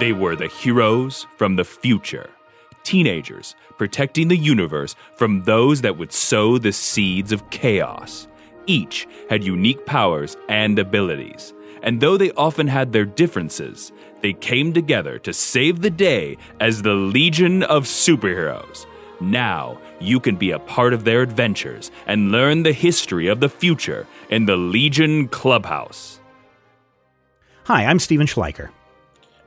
They were the heroes from the future, teenagers protecting the universe from those that would sow the seeds of chaos. Each had unique powers and abilities, and though they often had their differences, they came together to save the day as the Legion of Superheroes. Now, you can be a part of their adventures and learn the history of the future in the Legion Clubhouse. Hi, I'm Steven Schleicher.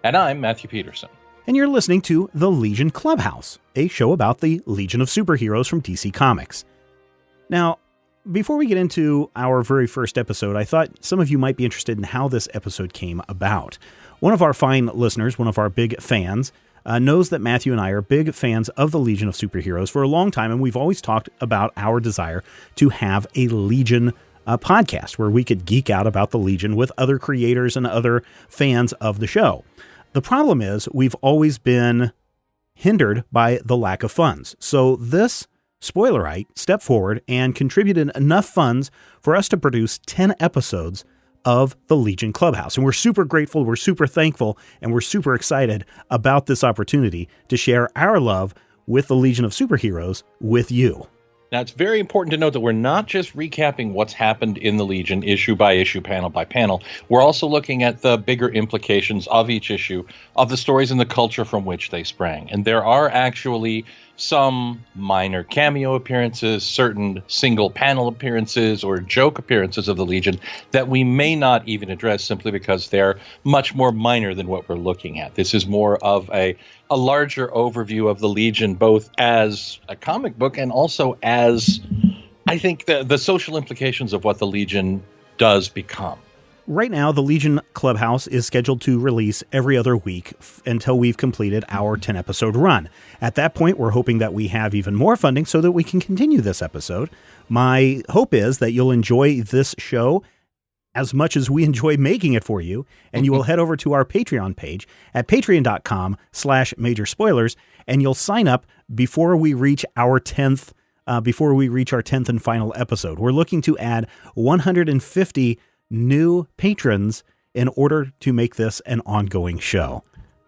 And I'm Matthew Peterson. And you're listening to The Legion Clubhouse, a show about the Legion of Superheroes from DC Comics. Now, before we get into our very first episode, I thought some of you might be interested in how this episode came about. One of our fine listeners, one of our big fans, knows that Matthew and I are big fans of the Legion of Superheroes for a long time, and we've always talked about our desire to have a Legion podcast where we could geek out about the Legion with other creators and other fans of the show. The problem is we've always been hindered by the lack of funds. So this spoilerite stepped forward and contributed enough funds for us to produce 10 episodes of the Legion Clubhouse. And we're super grateful, we're super thankful, and we're super excited about this opportunity to share our love with the Legion of Superheroes with you. Now, it's very important to note that we're not just recapping what's happened in the Legion issue by issue, panel by panel. We're also looking at the bigger implications of each issue, of the stories and the culture from which they sprang. And there are actually some minor cameo appearances, certain single panel appearances or joke appearances of the Legion that we may not even address simply because they're much more minor than what we're looking at. This is more of a larger overview of the Legion, both as a comic book and also as, I think, the social implications of what the Legion does become. Right now, the Legion Clubhouse is scheduled to release every other week until we've completed our 10-episode run. At that point, we're hoping that we have even more funding so that we can continue this episode. My hope is that you'll enjoy this show as much as we enjoy making it for you, and you will head over to our Patreon page at patreon.com/majorspoilers, and you'll sign up before we reach our 10th and final episode. We're looking to add 150 new patrons in order to make this an ongoing show.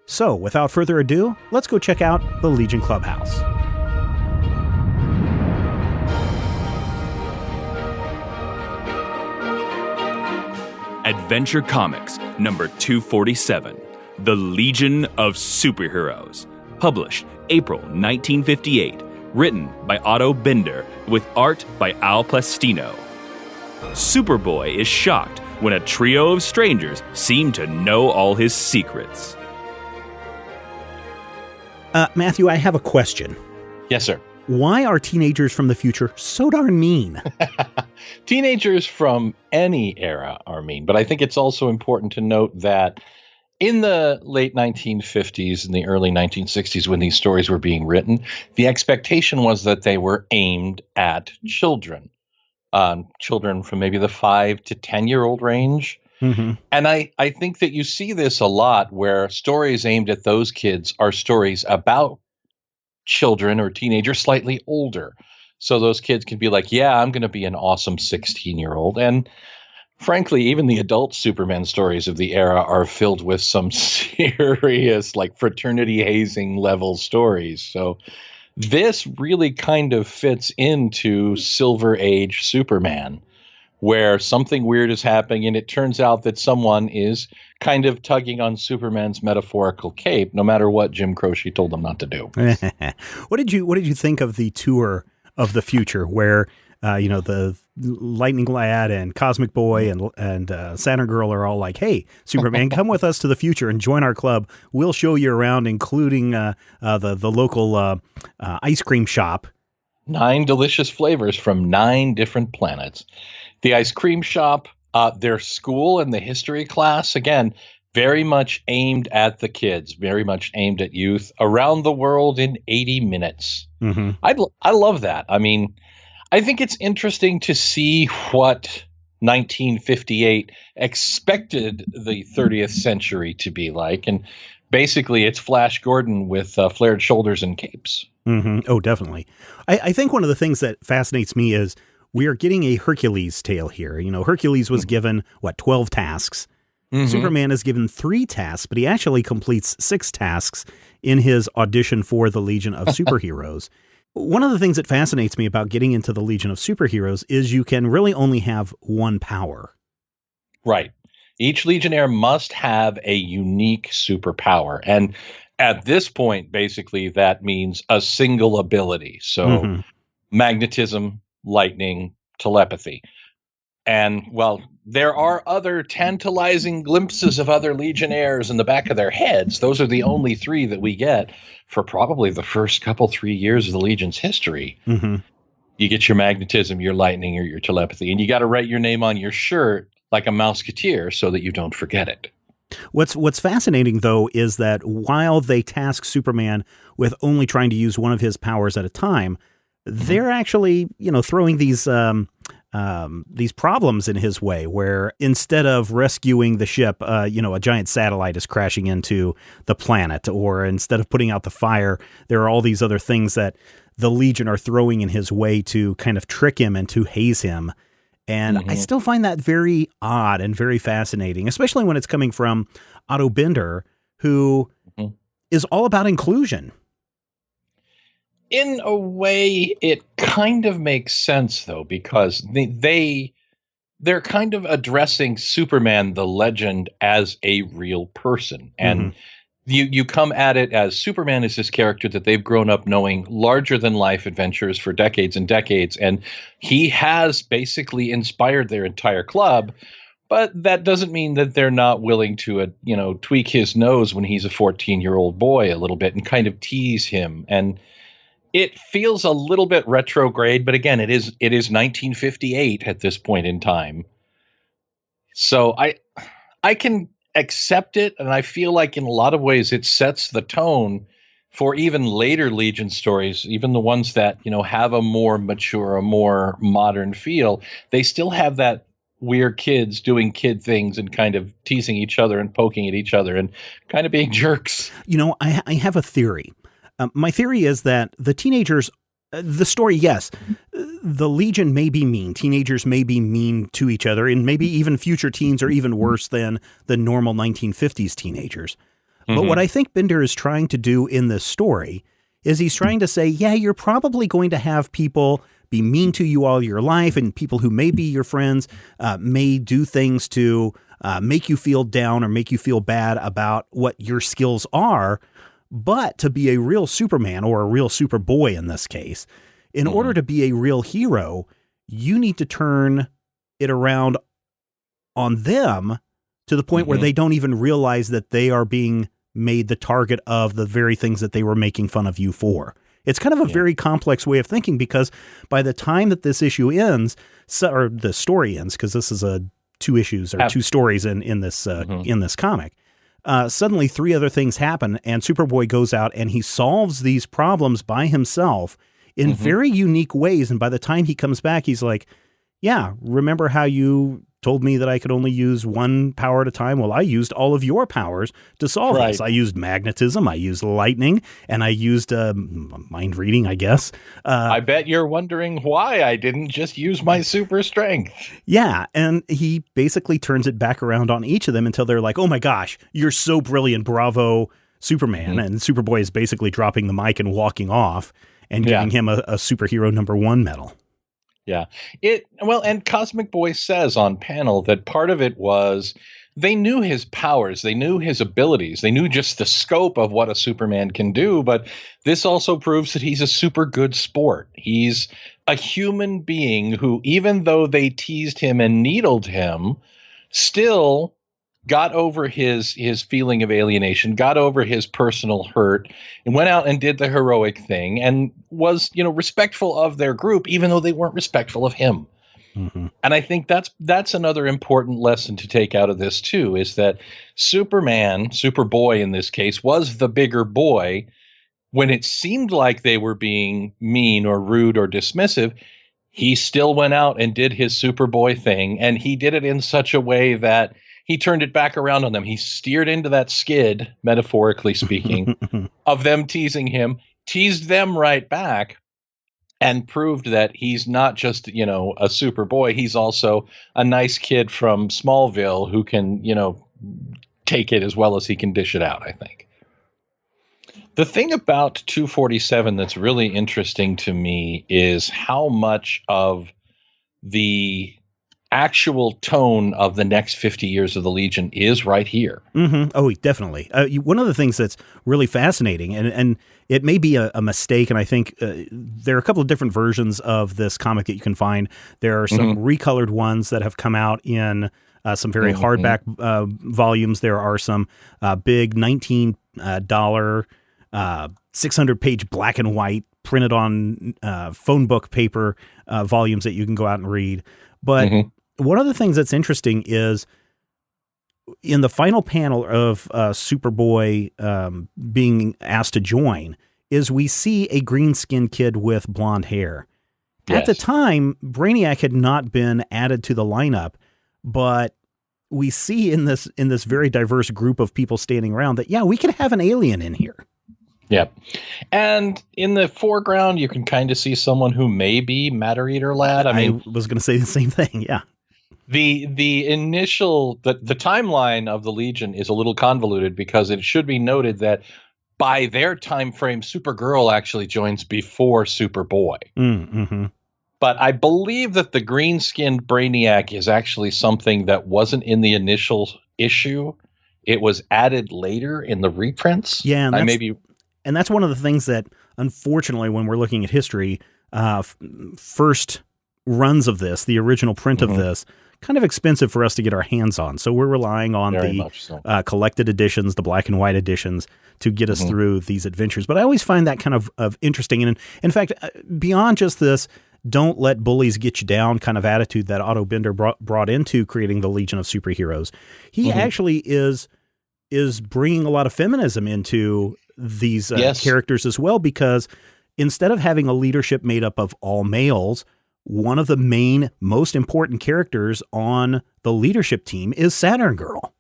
So, without further ado, let's go check out the Legion Clubhouse. Adventure Comics, number 247, The Legion of Superheroes, published April 1958, written by Otto Binder, with art by Al Plastino. Superboy is shocked when a trio of strangers seem to know all his secrets. Matthew, I have a question. Yes, sir. Why are teenagers from the future so darn mean? Teenagers from any era are mean, but I think it's also important to note that in the late 1950s and the early 1960s, when these stories were being written, the expectation was that they were aimed at children. Children from maybe the 5 to 10-year-old range. Mm-hmm. And I think that you see this a lot where stories aimed at those kids are stories about children or teenagers slightly older. So those kids can be like, yeah, I'm going to be an awesome 16-year-old. And frankly, even the adult Superman stories of the era are filled with some serious, like, fraternity hazing level stories. So this really kind of fits into Silver Age Superman, where something weird is happening, and it turns out that someone is kind of tugging on Superman's metaphorical cape, no matter what Jim Croce told them not to do. What did you think of the tour of the future, where the Lightning Lad and Cosmic Boy and Saturn Girl are all like, "Hey, Superman, come with us to the future and join our club. We'll show you around, including the local ice cream shop." 9 delicious flavors from 9 different planets. The ice cream shop, their school and the history class, again, very much aimed at the kids, very much aimed at youth, around the world in 80 minutes. Mm-hmm. I love that. I mean, I think it's interesting to see what 1958 expected the 30th century to be like. And basically, it's Flash Gordon with flared shoulders and capes. Mm-hmm. Oh, definitely. I think one of the things that fascinates me is we are getting a Hercules tale here. You know, Hercules was given, 12 tasks. Superman is given 3 tasks, but he actually completes 6 tasks in his audition for the Legion of Superheroes. One of the things that fascinates me about getting into the Legion of Superheroes is you can really only have one power. Right. Each Legionnaire must have a unique superpower. And at this point, basically, that means a single ability. So magnetism, lightning, telepathy. And, well, there are other tantalizing glimpses of other Legionnaires in the back of their heads. Those are the only 3 that we get for probably the first 3 years of the Legion's history. You get your magnetism, your lightning, or your telepathy, and you got to write your name on your shirt like a Mouseketeer so that you don't forget it. What's fascinating, though, is that while they task Superman with only trying to use one of his powers at a time, they're actually, throwing these problems in his way, where instead of rescuing the ship, a giant satellite is crashing into the planet, or instead of putting out the fire, there are all these other things that the Legion are throwing in his way to kind of trick him and to haze him. And I still find that very odd and very fascinating, especially when it's coming from Otto Binder, who is all about inclusion. In a way, it kind of makes sense, though, because they're kind of addressing Superman, the legend, as a real person. And you come at it as Superman is this character that they've grown up knowing, larger than life adventures for decades and decades. And he has basically inspired their entire club. But that doesn't mean that they're not willing to, tweak his nose when he's a 14-year-old boy a little bit and kind of tease him. And it feels a little bit retrograde, but again, it is 1958 at this point in time. So I can accept it, and I feel like in a lot of ways it sets the tone for even later Legion stories, even the ones that, have a more mature, a more modern feel. They still have that weird kids doing kid things and kind of teasing each other and poking at each other and kind of being jerks. I have a theory. My theory is that the teenagers, the story, yes, the Legion may be mean. Teenagers may be mean to each other, and maybe even future teens are even worse than the normal 1950s teenagers. But what I think Binder is trying to do in this story is he's trying to say, yeah, you're probably going to have people be mean to you all your life, and people who may be your friends may do things to make you feel down or make you feel bad about what your skills are. But to be a real Superman, or a real Superboy in this case, in order to be a real hero, you need to turn it around on them to the point where they don't even realize that they are being made the target of the very things that they were making fun of you for. It's kind of a very complex way of thinking, because by the time that this issue ends, or the story ends, because this is 2 issues or 2 stories in this comic, suddenly 3 other things happen, and Superboy goes out and he solves these problems by himself in very unique ways. And by the time he comes back, he's like, yeah, remember how you told me that I could only use one power at a time? Well, I used all of your powers to solve this. I used magnetism, I used lightning, and I used mind reading, I guess. I bet you're wondering why I didn't just use my super strength. Yeah, and he basically turns it back around on each of them until they're like, oh my gosh, you're so brilliant, bravo, Superman. And Superboy is basically dropping the mic and walking off and giving him a superhero #1 medal. Yeah. And Cosmic Boy says on panel that part of it was they knew his powers, they knew his abilities, they knew just the scope of what a Superman can do, but this also proves that he's a super good sport. He's a human being who, even though they teased him and needled him, still got over his feeling of alienation, got over his personal hurt, and went out and did the heroic thing, and was, respectful of their group, even though they weren't respectful of him. And I think that's another important lesson to take out of this too, is that Superman, Superboy in this case, was the bigger boy. When it seemed like they were being mean or rude or dismissive, he still went out and did his Superboy thing, and he did it in such a way that he turned it back around on them. He steered into that skid, metaphorically speaking, of them teasing him, teased them right back, and proved that he's not just, a Superboy. He's also a nice kid from Smallville who can, take it as well as he can dish it out, I think. The thing about 247 that's really interesting to me is how much of the actual tone of the next 50 years of the Legion is right here. Mm-hmm. Oh, definitely. One of the things that's really fascinating, and it may be a mistake, and I think there are a couple of different versions of this comic that you can find. There are some recolored ones that have come out in some very hardback volumes. There are some big $19 600-page black and white printed on phone book paper volumes that you can go out and read. But one of the things that's interesting is in the final panel of Superboy being asked to join is we see a green-skinned kid with blonde hair. Yes. At the time, Brainiac had not been added to the lineup, but we see in this very diverse group of people standing around that, yeah, we can have an alien in here. Yep. And in the foreground, you can kind of see someone who may be Matter Eater Lad. I was going to say the same thing. Yeah. The initial, the timeline of the Legion is a little convoluted because it should be noted that by their time frame, Supergirl actually joins before Superboy. Mm-hmm. But I believe that the green-skinned Brainiac is actually something that wasn't in the initial issue. It was added later in the reprints. Yeah, and that's one of the things that, unfortunately, when we're looking at history, first runs of this, the original print of this, kind of expensive for us to get our hands on. So we're relying on collected editions, the black and white editions, to get us through these adventures. But I always find that kind of interesting. And in fact, beyond just this, don't let bullies get you down kind of attitude that Otto Bender brought into creating the Legion of Superheroes, he actually is bringing a lot of feminism into these characters as well, because instead of having a leadership made up of all males, one of the main, most important characters on the leadership team is Saturn Girl.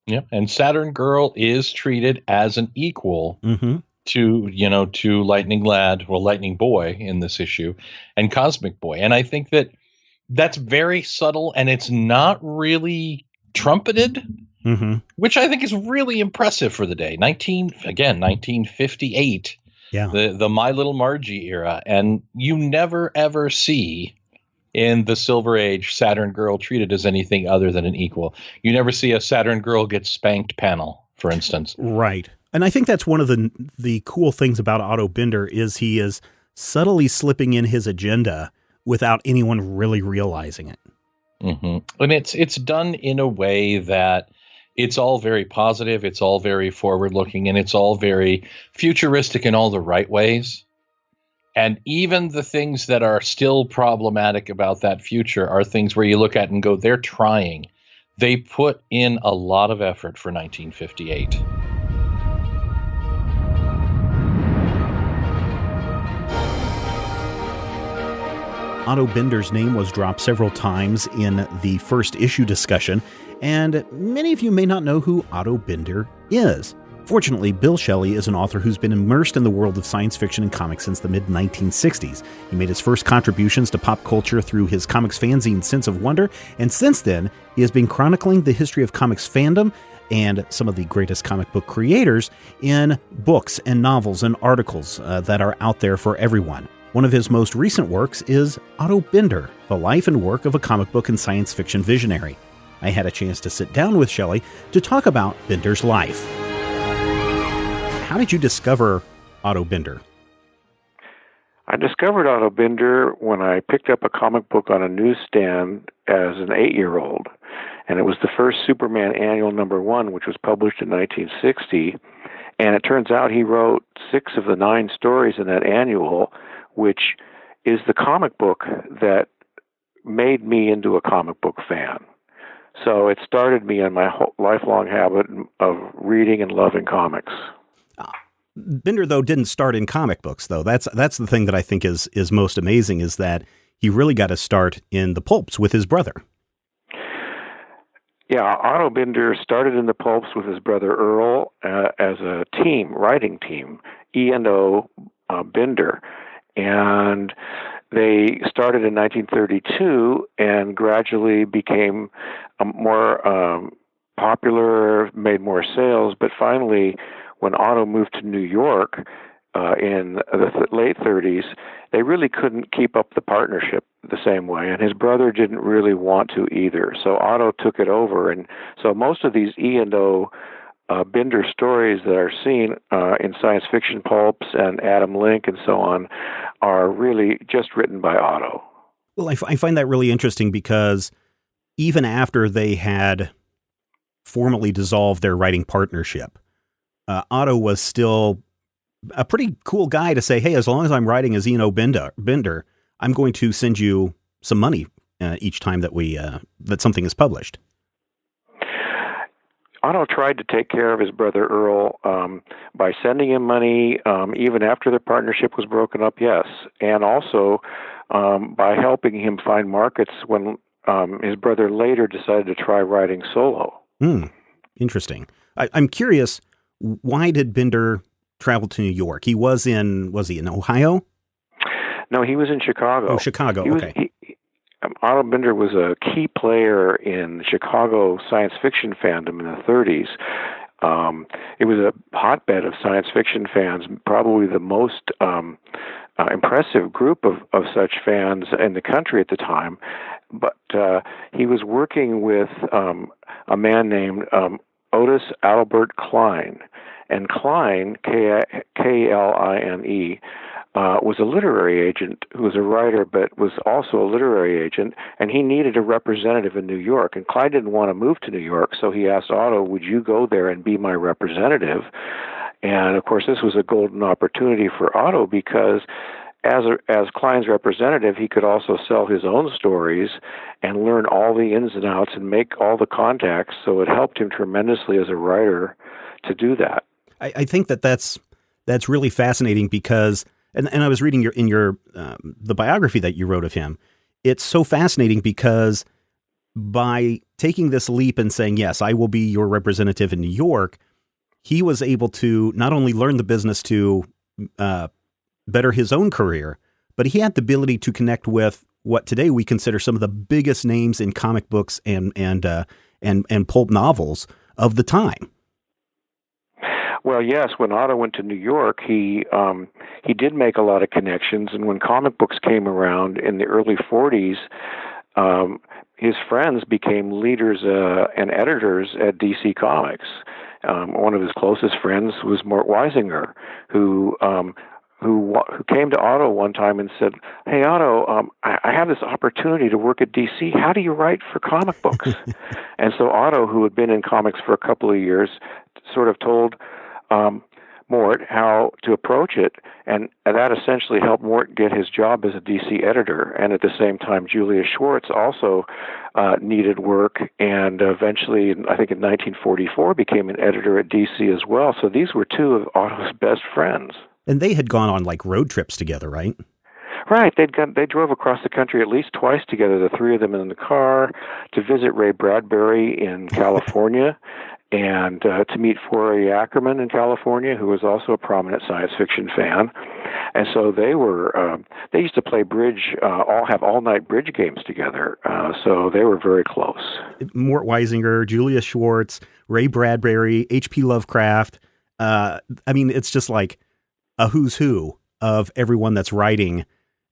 Yeah, and Saturn Girl is treated as an equal to Lightning Lad, or Lightning Boy in this issue, and Cosmic Boy. And I think that that's very subtle, and it's not really trumpeted, which I think is really impressive for the day. 1958. Yeah. The My Little Margie era. And you never, ever see in the Silver Age Saturn Girl treated as anything other than an equal. You never see a Saturn Girl get spanked panel, for instance. Right. And I think that's one of the cool things about Otto Bender is he is subtly slipping in his agenda without anyone really realizing it. And it's done in a way that it's all very positive, it's all very forward-looking, and it's all very futuristic in all the right ways. And even the things that are still problematic about that future are things where you look at and go, they're trying. They put in a lot of effort for 1958. Otto Bender's name was dropped several times in the first issue discussion, and many of you may not know who Otto Bender is. Fortunately, Bill Shelley is an author who's been immersed in the world of science fiction and comics since the mid-1960s. He made his first contributions to pop culture through his comics fanzine Sense of Wonder, and since then, he has been chronicling the history of comics fandom and some of the greatest comic book creators in books and novels and articles that are out there for everyone. One of his most recent works is Otto Bender, the life and work of a comic book and science fiction visionary. I had a chance to sit down with Shelley to talk about Bender's life. How did you discover Otto Bender? I discovered Otto Bender when I picked up a comic book on a newsstand as an 8-year-old. And it was the first Superman Annual #1, which was published in 1960. And it turns out he wrote 6 of the 9 stories in that annual, which is the comic book that made me into a comic book fan. So it started me on my lifelong habit of reading and loving comics. Bender, though, didn't start in comic books, though. That's the thing that I think is most amazing, is that he really got to start in the pulps with his brother. Yeah, Otto Bender started in the pulps with his brother Earl as a writing team, E&O Bender. And they started in 1932 and gradually became more popular, made more sales, but finally, when Otto moved to New York in the late 30s, they really couldn't keep up the partnership the same way, and his brother didn't really want to either. So Otto took it over, and so most of these E&O Binder stories that are seen in science fiction pulps and Adam Link and so on are really just written by Otto. Well, I find that really interesting because even after they had formally dissolved their writing partnership, Otto was still a pretty cool guy to say, hey, as long as I'm writing as E&O Binder, I'm going to send you some money each time that that something is published. Otto tried to take care of his brother Earl by sending him money even after their partnership was broken up, yes, and also by helping him find markets when his brother later decided to try writing solo. Interesting. I'm curious, why did Binder travel to New York? Was he in Ohio? No, he was in Chicago. Oh, Chicago, okay. Otto Binder was a key player in Chicago science fiction fandom in the 30s. It was a hotbed of science fiction fans, probably the most impressive group of such fans in the country at the time. But he was working with a man named Otis Albert Klein. And Klein, Kline, was a literary agent who was a writer but was also a literary agent, and he needed a representative in New York. And Klein didn't want to move to New York, so he asked Otto, would you go there and be my representative? And, of course, this was a golden opportunity for Otto because as Klein's representative, he could also sell his own stories and learn all the ins and outs and make all the contacts, so it helped him tremendously as a writer to do that. I think that's really fascinating because, and I was reading the biography that you wrote of him. It's so fascinating because by taking this leap and saying, yes, I will be your representative in New York, he was able to not only learn the business to better his own career, but he had the ability to connect with what today we consider some of the biggest names in comic books and pulp novels of the time. Well, yes. When Otto went to New York, he did make a lot of connections, and when comic books came around in the early 40s, his friends became leaders and editors at DC Comics. One of his closest friends was Mort Weisinger, who came to Otto one time and said, "Hey, Otto, I have this opportunity to work at DC. How do you write for comic books?" And so Otto, who had been in comics for a couple of years, sort of told Mort how to approach it, and that essentially helped Mort get his job as a DC editor. And at the same time, Julius Schwartz also needed work, and eventually, I think in 1944, became an editor at DC as well. So these were two of Otto's best friends. And they had gone on like road trips together, right? Right. They drove across the country at least twice together, the three of them in the car, to visit Ray Bradbury in California, and to meet Fourier Ackerman in California, who was also a prominent science fiction fan. And so they used to play bridge, have all-night bridge games together. So they were very close. Mort Weisinger, Julius Schwartz, Ray Bradbury, H.P. Lovecraft. I mean, it's just like a who's who of everyone that's writing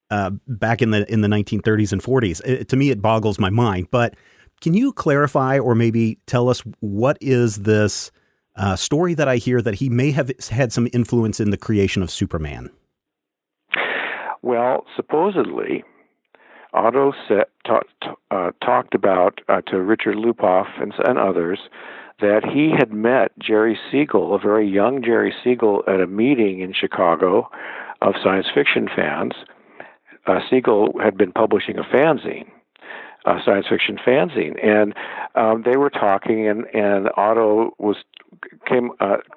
back in the 1930s and 40s. To me, it boggles my mind. But can you clarify or maybe tell us what is this story that I hear that he may have had some influence in the creation of Superman? Well, supposedly, Otto talked about to Richard Lupoff and others that he had met Jerry Siegel, a very young Jerry Siegel, at a meeting in Chicago of science fiction fans. Siegel had been publishing a fanzine, a science fiction fanzine, and they were talking, and Otto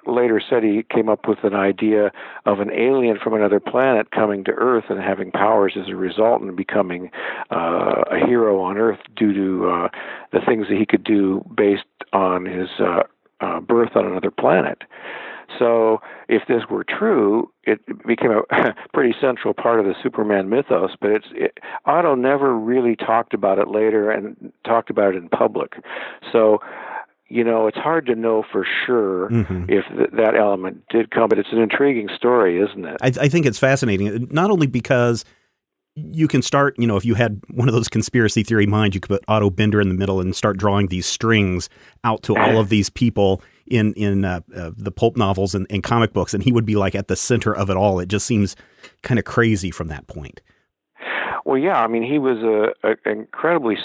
later said he came up with an idea of an alien from another planet coming to Earth and having powers as a result and becoming a hero on Earth due to the things that he could do based on his birth on another planet. So if this were true, it became a pretty central part of the Superman mythos, but Otto never really talked about it later and talked about it in public. So it's hard to know for sure if that element did come, but it's an intriguing story, isn't it? I think it's fascinating, not only because you can start, if you had one of those conspiracy theory minds, you could put Otto Binder in the middle and start drawing these strings out to all of these people in the pulp novels and comic books, and he would be like at the center of it all. It just seems kind of crazy from that point. Well, yeah, I mean, he was an incredibly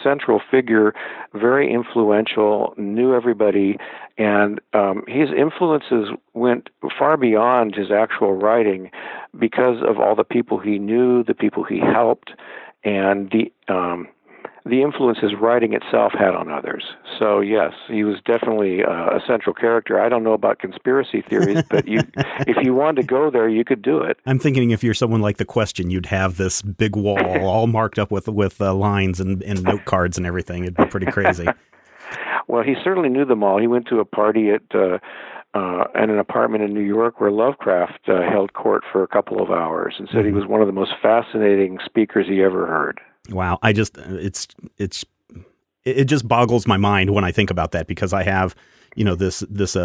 central figure, very influential, knew everybody, and his influences went far beyond his actual writing because of all the people he knew, the people he helped, and the influence his writing itself had on others. So, yes, he was definitely a central character. I don't know about conspiracy theories, but if you wanted to go there, you could do it. I'm thinking if you're someone like The Question, you'd have this big wall all marked up with lines and note cards and everything. It'd be pretty crazy. Well, he certainly knew them all. He went to a party at an apartment in New York where Lovecraft held court for a couple of hours and said he was one of the most fascinating speakers he ever heard. Wow. It just boggles my mind when I think about that, because I have, this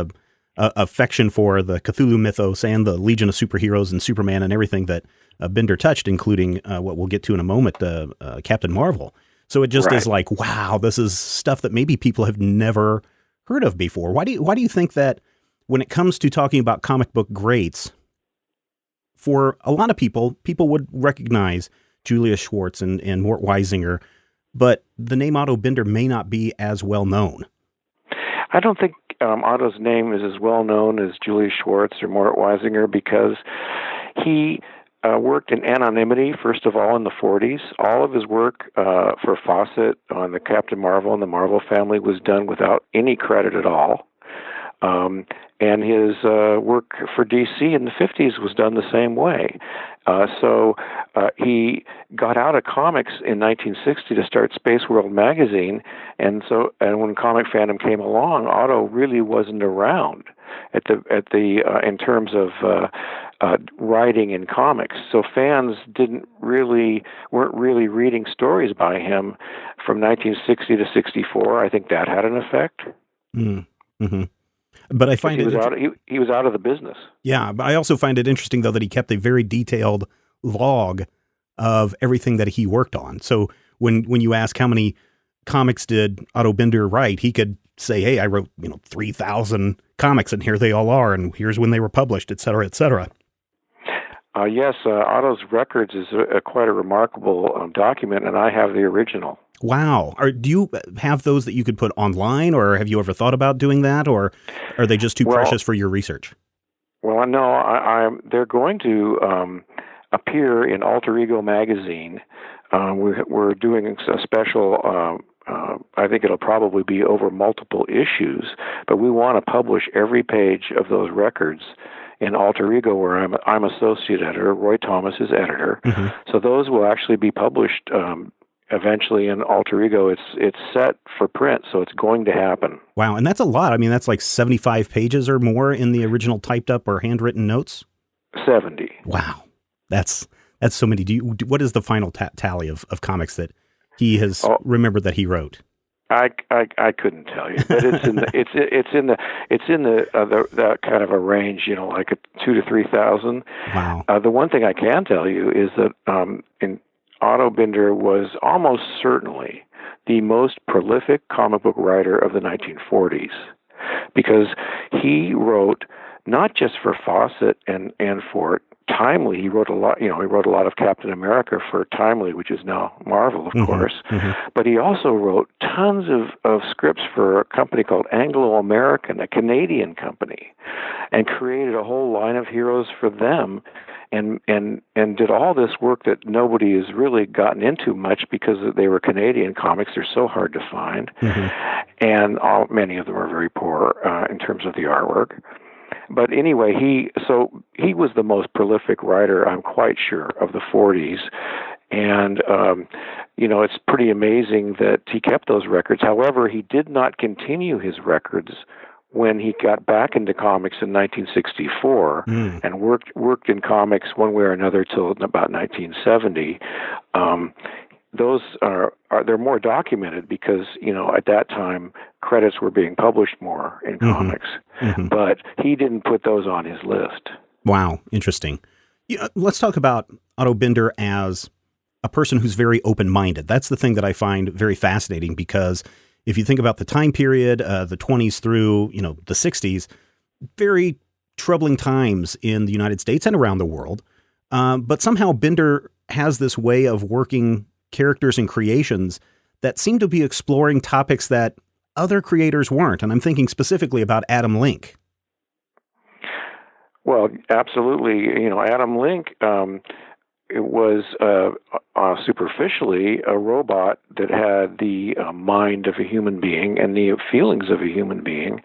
affection for the Cthulhu mythos and the Legion of Superheroes and Superman and everything that Binder touched, including what we'll get to in a moment, Captain Marvel. So it just is like, wow, this is stuff that maybe people have never heard of before. Why do you think that when it comes to talking about comic book greats, for a lot of people would recognize Julius Schwartz and Mort Weisinger, but the name Otto Binder may not be as well known? I don't think Otto's name is as well known as Julius Schwartz or Mort Weisinger because he worked in anonymity, first of all, in the 40s. All of his work for Fawcett on the Captain Marvel and the Marvel family was done without any credit at all. And his work for DC in the 50s was done the same way. So he got out of comics in 1960 to start Space World magazine, and when Comic Fandom came along, Otto really wasn't around in terms of writing in comics. So fans weren't really reading stories by him from 1960 to 64. I think that had an effect. Mm-hmm. But I find he was out of the business. Yeah, but I also find it interesting, though, that he kept a very detailed log of everything that he worked on. So when you ask how many comics did Otto Binder write, he could say, hey, I wrote 3,000 comics, and here they all are, and here's when they were published, et cetera, et cetera. Yes, Otto's records is quite a remarkable document, and I have the original. Wow. Do you have those that you could put online, or have you ever thought about doing that, or are they just too precious for your research? Well, no, they're going to appear in Alter Ego magazine. We're doing a special, I think it'll probably be over multiple issues, but we want to publish every page of those records in Alter Ego, where I'm associate editor. Roy Thomas is editor. Mm-hmm. So those will actually be published eventually in Alter Ego. It's set for print, so it's going to happen. Wow, and that's a lot. I mean, that's like 75 pages or more in the original typed up or handwritten notes? 70. Wow, that's so many. What is the final tally of comics that he has remembered that he wrote? I couldn't tell you, but it's in the kind of a range, like 2,000 to 3,000. Wow. The one thing I can tell you is that Otto Binder was almost certainly the most prolific comic book writer of the 1940s, because he wrote not just for Fawcett and for Timely. He wrote a lot. He wrote a lot of Captain America for Timely, which is now Marvel, of course. Mm-hmm. But he also wrote tons of scripts for a company called Anglo-American, a Canadian company, and created a whole line of heroes for them. And did all this work that nobody has really gotten into much because they were Canadian comics. They're so hard to find, and many of them are very poor in terms of the artwork. But anyway, he was the most prolific writer, I'm quite sure, of the 40s. And, it's pretty amazing that he kept those records. However, he did not continue his records when he got back into comics in 1964 and worked in comics one way or another till about 1970. those are they're more documented because at that time credits were being published more in comics, but he didn't put those on his list. Wow, interesting. Yeah, let's talk about Otto Binder as a person who's very open-minded. That's the thing that I find very fascinating, because if you think about the time period, the 20s through the 60s, very troubling times in the United States and around the world. But somehow Binder has this way of working characters and creations that seem to be exploring topics that other creators weren't. And I'm thinking specifically about Adam Link. Well, absolutely. Adam Link, it was superficially a robot that had the mind of a human being and the feelings of a human being,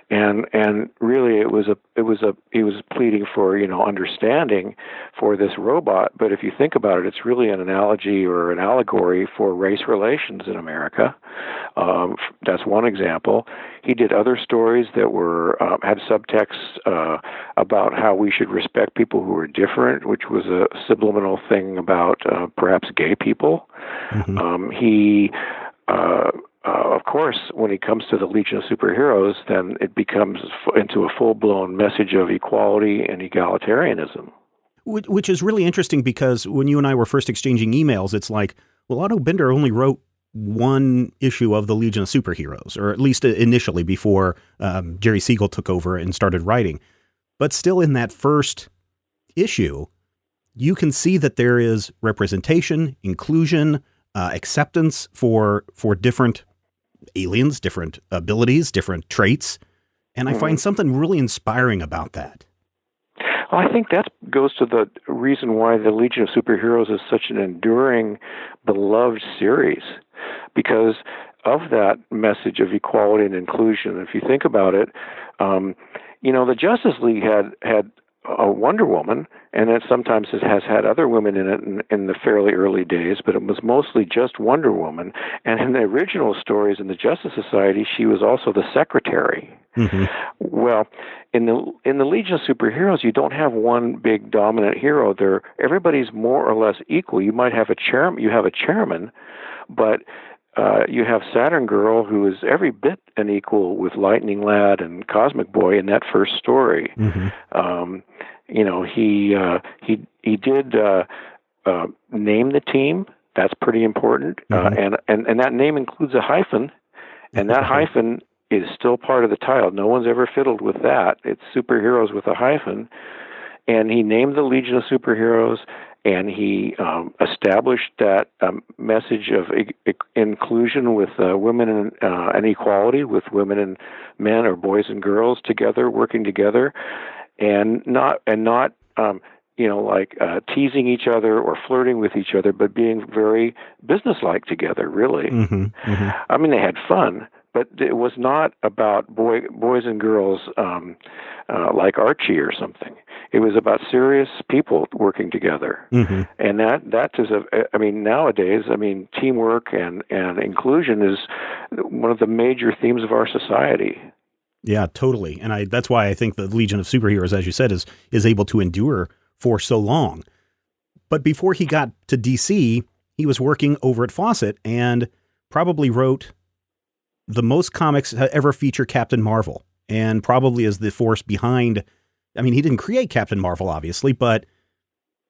and really he was pleading for understanding for this robot. But if you think about it, it's really an analogy or an allegory for race relations in America. That's one example. He did other stories that were had subtexts about how we should respect people who are different, which was a subliminal thing about perhaps gay people. Of course, when it comes to the Legion of Superheroes, then it becomes into a full-blown message of equality and egalitarianism. Which is really interesting, because when you and I were first exchanging emails, it's like, well, Otto Binder only wrote one issue of the Legion of Superheroes, or at least initially before Jerry Siegel took over and started writing. But still, in that first issue, you can see that there is representation, inclusion, acceptance for different aliens, different abilities, different traits. And I find something really inspiring about that. Well, I think that goes to the reason why the Legion of Superheroes is such an enduring, beloved series, because of that message of equality and inclusion. If you think about it, the Justice League had a Wonder Woman, and it sometimes has had other women in it in the fairly early days, but it was mostly just Wonder Woman. And in the original stories in the Justice Society, she was also the secretary. Well, in the Legion of Superheroes, you don't have one big dominant hero. Everybody's more or less equal. You might have a chairman, but you have Saturn Girl, who is every bit an equal with Lightning Lad and Cosmic Boy in that first story. He did name the team. That's pretty important, and that name includes a hyphen, and that hyphen is still part of the title. No one's ever fiddled with that. It's superheroes with a hyphen, and he named the Legion of Superheroes. And he established that message of inclusion with women and equality with women and men, or boys and girls together, working together, and not teasing each other or flirting with each other, but being very businesslike together. Really, I mean, they had fun, but it was not about boys and girls like Archie or something. It was about serious people working together. And that is nowadays, teamwork and inclusion is one of the major themes of our society. Yeah, totally. And that's why I think the Legion of Superheroes, as you said, is able to endure for so long. But before he got to DC, he was working over at Fawcett and probably wrote the most comics to ever feature Captain Marvel, and probably is the force behind. He didn't create Captain Marvel, obviously, but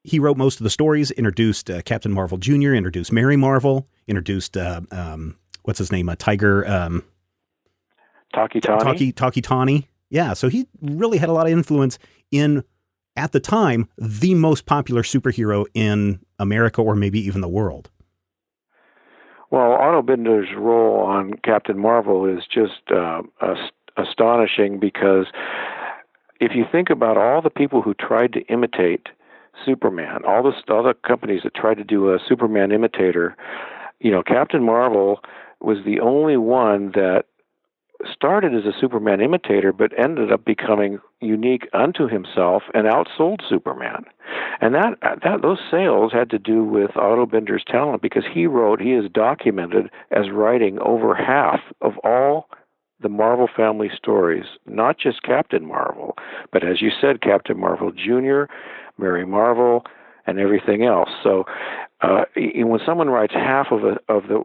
he wrote most of the stories, introduced Captain Marvel Jr., introduced Mary Marvel, introduced, what's his name? Tiger. Tawny. Yeah. So he really had a lot of influence in, at the time, the most popular superhero in America, or maybe even the world. Well, Otto Binder's role on Captain Marvel is just astonishing, because if you think about all the people who tried to imitate Superman, all the companies that tried to do a Superman imitator, Captain Marvel was the only one that started as a Superman imitator, but ended up becoming unique unto himself and outsold Superman. And that those sales had to do with Otto Binder's talent, because he is documented as writing over half of all the Marvel family stories, not just Captain Marvel, but as you said, Captain Marvel Jr., Mary Marvel, and everything else. So when someone writes half of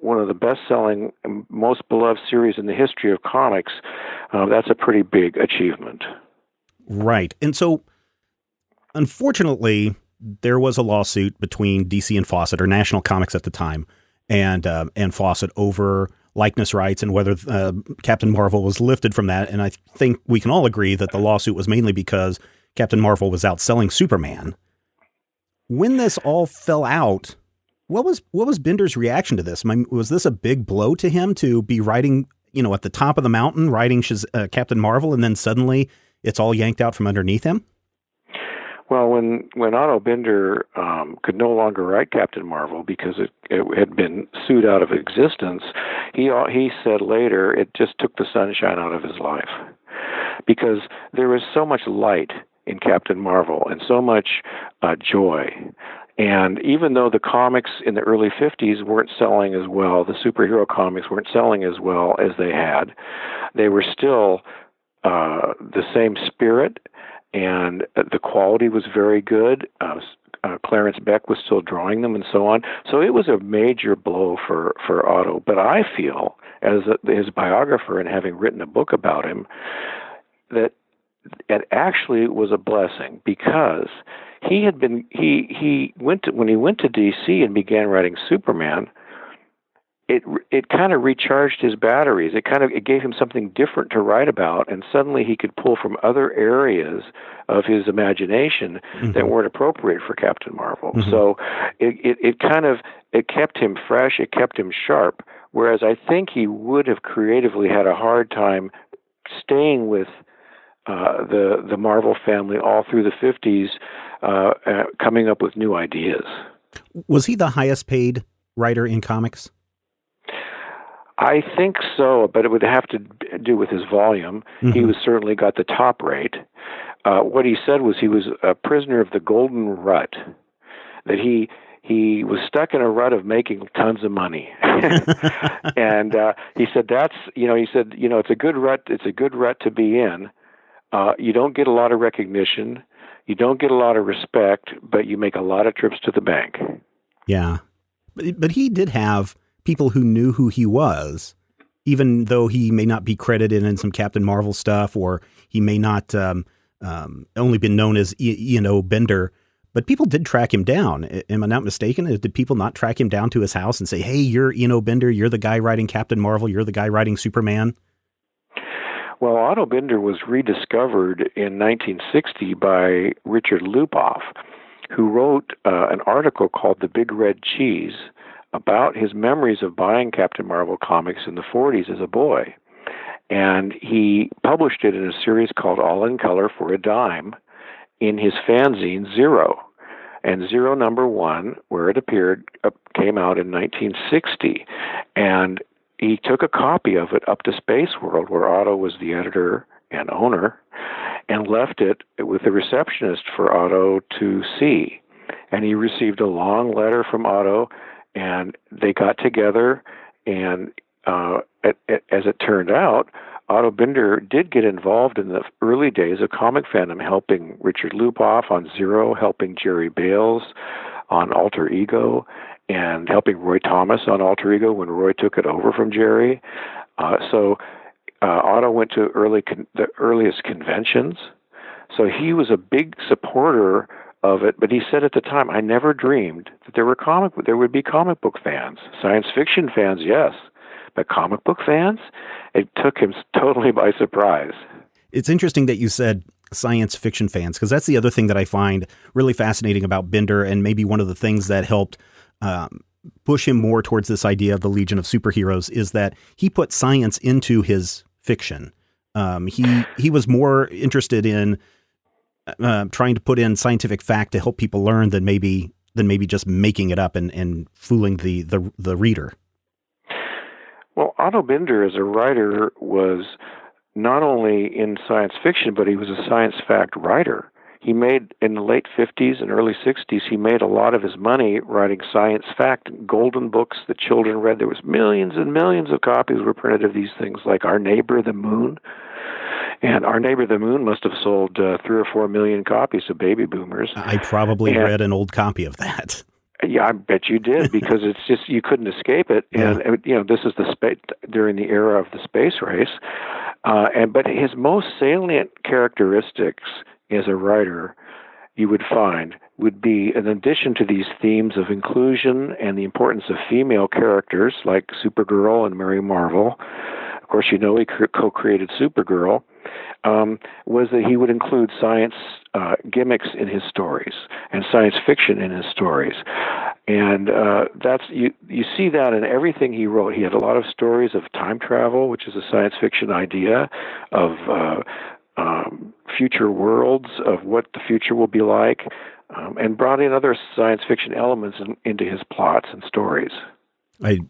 one of the best-selling, most beloved series in the history of comics, that's a pretty big achievement. Right. And so, unfortunately, there was a lawsuit between DC and Fawcett, or National Comics at the time, and Fawcett over likeness rights and whether Captain Marvel was lifted from that. And I think we can all agree that the lawsuit was mainly because Captain Marvel was outselling Superman. When this all fell out, what was Binder's reaction to this? Was this a big blow to him to be writing, at the top of the mountain, writing Captain Marvel, and then suddenly it's all yanked out from underneath him? Well, when Otto Binder could no longer write Captain Marvel because it had been sued out of existence, he said later it just took the sunshine out of his life, because there was so much light in Captain Marvel and so much joy. And even though the comics in the early 50s weren't selling as well, the superhero comics weren't selling as well as they were still the same spirit, and the quality was very good. Clarence Beck was still drawing them and so on. So it was a major blow for Otto. But I feel, as his biographer and having written a book about him, that it actually was a blessing, because when he went to DC and began writing Superman, it kind of recharged his batteries. It gave him something different to write about, and suddenly he could pull from other areas of his imagination that weren't appropriate for Captain Marvel. So it kept him fresh, it kept him sharp, whereas I think he would have creatively had a hard time staying with the Marvel family all through the 50s, coming up with new ideas. Was he the highest paid writer in comics? I think so, but it would have to do with his volume. He was certainly got the top rate. What he said was he was a prisoner of the golden rut, that he was stuck in a rut of making tons of money. And he said it's a good rut. It's a good rut to be in. You don't get a lot of recognition. You don't get a lot of respect, but you make a lot of trips to the bank. Yeah. But he did have people who knew who he was, even though he may not be credited in some Captain Marvel stuff, or he may not only been known as Ian Bender, but people did track him down. Am I not mistaken? Did people not track him down to his house and say, hey, you're Ian Bender, you're the guy writing Captain Marvel, you're the guy writing Superman? Well, Otto Binder was rediscovered in 1960 by Richard Lupoff, who wrote an article called The Big Red Cheese about his memories of buying Captain Marvel comics in the 40s as a boy. And he published it in a series called All in Color for a Dime in his fanzine Zero. And Zero #1, where it appeared, came out in 1960. And he took a copy of it up to Space World, where Otto was the editor and owner, and left it with the receptionist for Otto to see. And he received a long letter from Otto, and they got together, and as it turned out, Otto Binder did get involved in the early days of comic fandom, helping Richard Lupoff on Zero, helping Jerry Bales on Alter Ego, and helping Roy Thomas on Alter Ego when Roy took it over from Jerry. So Otto went to the earliest conventions. So he was a big supporter of it, but he said at the time, I never dreamed that there would be comic book fans. Science fiction fans, yes, but comic book fans? It took him totally by surprise. It's interesting that you said science fiction fans, because that's the other thing that I find really fascinating about Binder, and maybe one of the things that helped push him more towards this idea of the Legion of Superheroes is that he put science into his fiction. He was more interested in trying to put in scientific fact to help people learn than maybe just making it up and fooling the reader. Well, Otto Binder as a writer was not only in science fiction, but he was a science fact writer. He made, in the late 50s and early 60s, he made a lot of his money writing science fact golden books that children read. There was millions and millions of copies were printed of these things, like Our Neighbor, the Moon. And Our Neighbor the Moon must have sold 3 or 4 million copies of Baby Boomers. I probably read an old copy of that. Yeah, I bet you did, because it's just, you couldn't escape it. Yeah. And this is the during the era of the space race. But his most salient characteristics as a writer, you would find, would be, in addition to these themes of inclusion and the importance of female characters like Supergirl and Mary Marvel. Of course, he co-created Supergirl. Was that he would include science gimmicks in his stories and science fiction in his stories, and that's you see that in everything he wrote. He had a lot of stories of time travel, which is a science fiction idea, of future worlds, of what the future will be like, and brought in other science fiction elements into his plots and stories.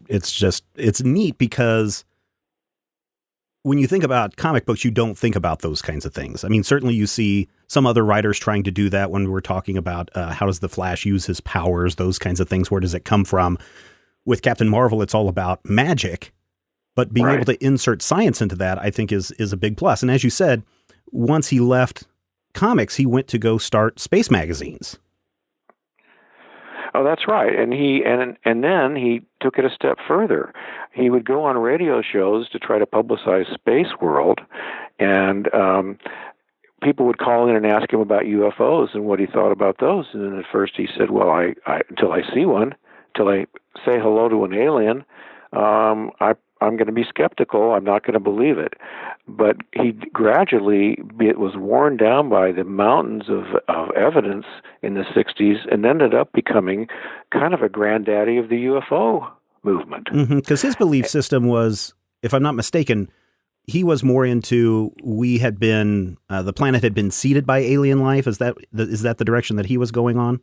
It's neat because when you think about comic books, you don't think about those kinds of things. I mean, certainly you see some other writers trying to do that when we're talking about how does the Flash use his powers, those kinds of things. Where does it come from? With Captain Marvel, it's all about magic, but being able to insert science into that, I think, is a big plus. And as you said, once he left comics, he went to go start space magazines. Oh, that's right. And then he took it a step further. He would go on radio shows to try to publicize Space World, and people would call in and ask him about UFOs and what he thought about those. And then at first he said, "Well, I until I see one, until I say hello to an alien, I'm going to be skeptical. I'm not going to believe it." But he gradually was worn down by the mountains of evidence in the 60s, and ended up becoming kind of a granddaddy of the UFO movement. Because his belief system was, if I'm not mistaken, he was more into the planet had been seeded by alien life. Is that the direction that he was going on?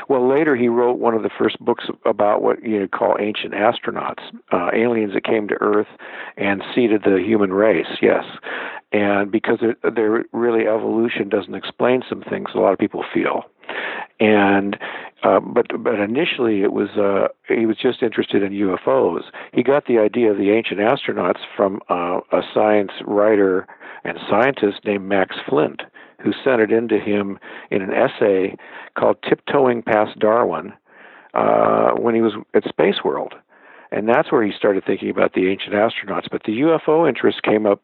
Well, later he wrote one of the first books about what you call ancient astronauts, aliens that came to Earth and seeded the human race, yes. And because their really evolution doesn't explain some things a lot of people feel. And but initially it was he was just interested in UFOs. He got the idea of the ancient astronauts from a science writer and scientist named Max Flint, who sent it into him in an essay called Tiptoeing Past Darwin when he was at Space World. And that's where he started thinking about the ancient astronauts. But the UFO interest came up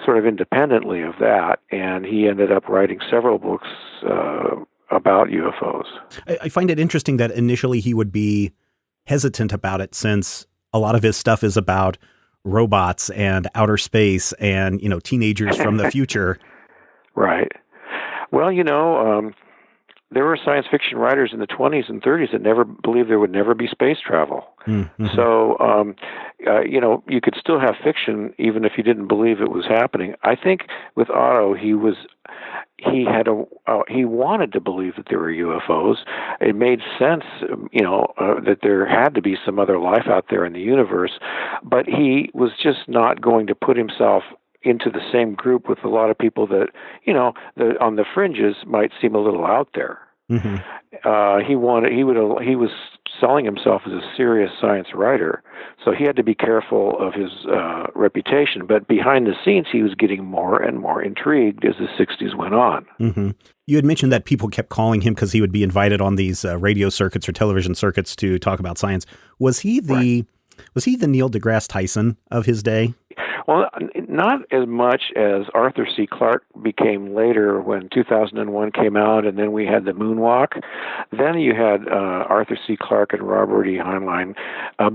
sort of independently of that, and he ended up writing several books about UFOs. I find it interesting that initially he would be hesitant about it, since a lot of his stuff is about robots and outer space and, teenagers from the future. Right. Well, there were science fiction writers in the 20s and 30s that never believed there would never be space travel. Mm-hmm. So, you could still have fiction even if you didn't believe it was happening. I think with Otto, he wanted to believe that there were UFOs. It made sense, that there had to be some other life out there in the universe, but he was just not going to put himself into the same group with a lot of people that, on the fringes might seem a little out there. Mm-hmm. He was selling himself as a serious science writer, so he had to be careful of his reputation. But behind the scenes, he was getting more and more intrigued as the 60s went on. Mm-hmm. You had mentioned that people kept calling him because he would be invited on these radio circuits or television circuits to talk about science. Was he the Neil deGrasse Tyson of his day? Well, not as much as Arthur C. Clarke became later when 2001 came out, and then we had the moonwalk. Then you had Arthur C. Clarke and Robert E. Heinlein.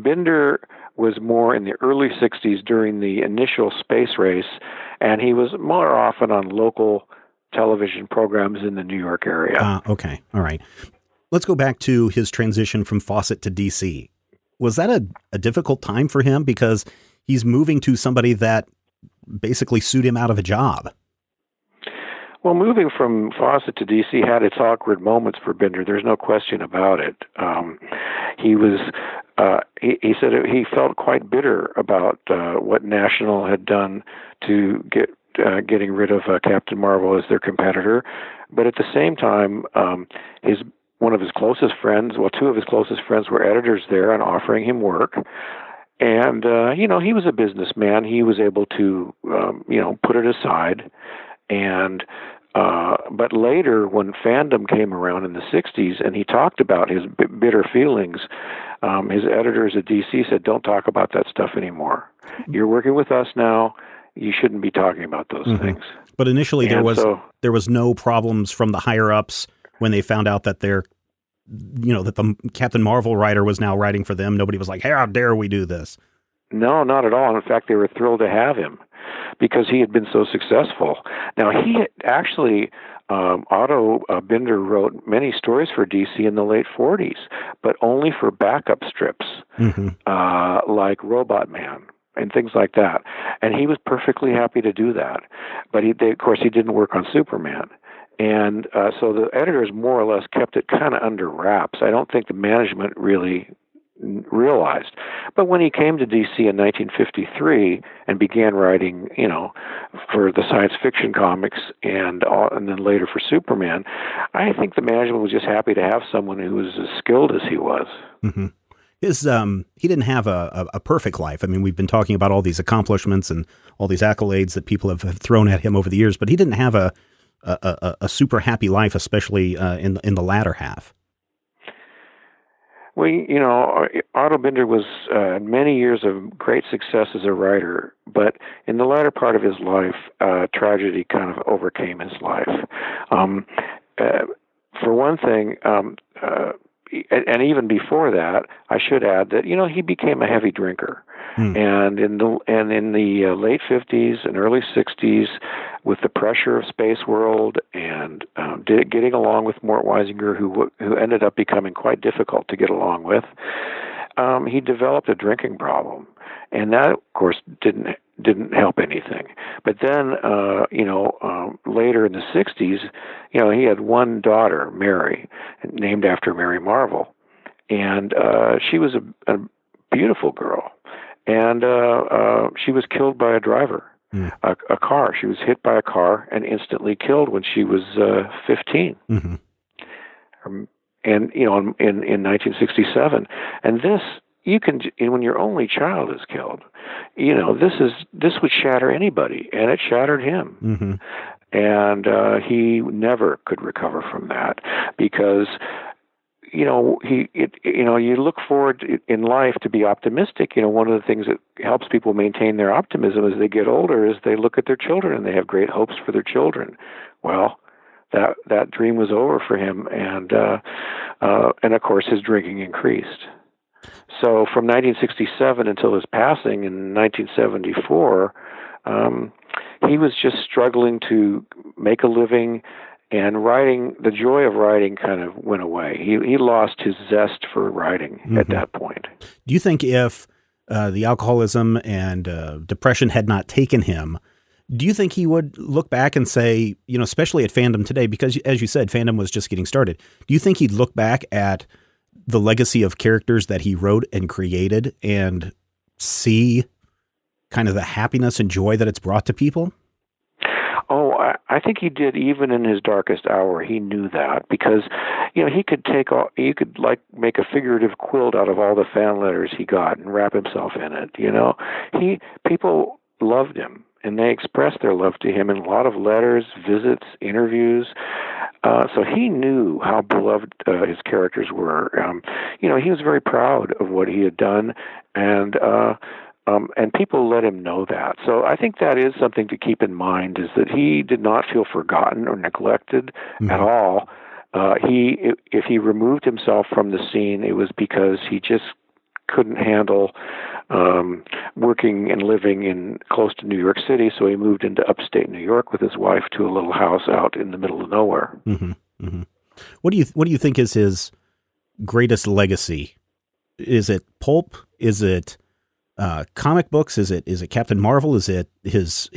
Binder was more in the early 60s during the initial space race, and he was more often on local television programs in the New York area. Okay. All right. Let's go back to his transition from Fawcett to DC. Was that a difficult time for him? Because he's moving to somebody that basically sued him out of a job. Well, moving from Fawcett to DC had its awkward moments for Binder. There's no question about it. He said he felt quite bitter about what National had done to getting rid of Captain Marvel as their competitor. But at the same time, two of his closest friends were editors there and offering him work. And, he was a businessman. He was able to, put it aside. And, but later, when fandom came around in the 60s and he talked about his bitter feelings, his editors at DC said, don't talk about that stuff anymore. You're working with us now. You shouldn't be talking about those things. But initially there was no problems from the higher ups when they found out that that the Captain Marvel writer was now writing for them. Nobody was like, hey, how dare we do this? No, not at all. In fact, they were thrilled to have him because he had been so successful. Now, he actually, Otto Binder wrote many stories for DC in the late 40s, but only for backup strips like Robot Man and things like that. And he was perfectly happy to do that. But of course, he didn't work on Superman. And so the editors more or less kept it kind of under wraps. I don't think the management really realized. But when he came to DC in 1953 and began writing, for the science fiction comics and then later for Superman, I think the management was just happy to have someone who was as skilled as he was. Mm-hmm. He didn't have a perfect life. I mean, we've been talking about all these accomplishments and all these accolades that people have thrown at him over the years, but he didn't have a super happy life, especially in the latter half. Well, Otto Binder was many years of great success as a writer, but in the latter part of his life, tragedy kind of overcame his life. For one thing, and even before that, I should add that he became a heavy drinker, and in the late 50s and early 60s, with the pressure of Space World and getting along with Mort Weisinger, who ended up becoming quite difficult to get along with, he developed a drinking problem, and that, of course, didn't help anything. But then, later in the 60s, he had one daughter, Mary, named after Mary Marvel, and she was a beautiful girl, and she was killed by a driver. A car. She was hit by a car and instantly killed when she was 15. And in 1967. And this, when your only child is killed, this would shatter anybody, and it shattered him. And he never could recover from that because you look forward in life to be optimistic. One of the things that helps people maintain their optimism as they get older is they look at their children and they have great hopes for their children. Well, that dream was over for him, and of course his drinking increased. So from 1967 until his passing in 1974, he was just struggling to make a living. And writing, the joy of writing kind of went away. He lost his zest for writing at that point. Do you think if the alcoholism and depression had not taken him, do you think he would look back and say, especially at fandom today, because as you said, fandom was just getting started. Do you think he'd look back at the legacy of characters that he wrote and created and see kind of the happiness and joy that it's brought to people? Oh, I think he did. Even in his darkest hour, he knew that because, he could make a figurative quilt out of all the fan letters he got and wrap himself in it. People loved him, and they expressed their love to him in a lot of letters, visits, interviews. So he knew how beloved his characters were. He was very proud of what he had done, and people let him know that. So I think that is something to keep in mind, is that he did not feel forgotten or neglected at all. If he removed himself from the scene, it was because he just couldn't handle working and living close to New York City, so he moved into upstate New York with his wife to a little house out in the middle of nowhere. What do you think is his greatest legacy? Is it pulp? Is it comic books? Is it Captain Marvel? Is it his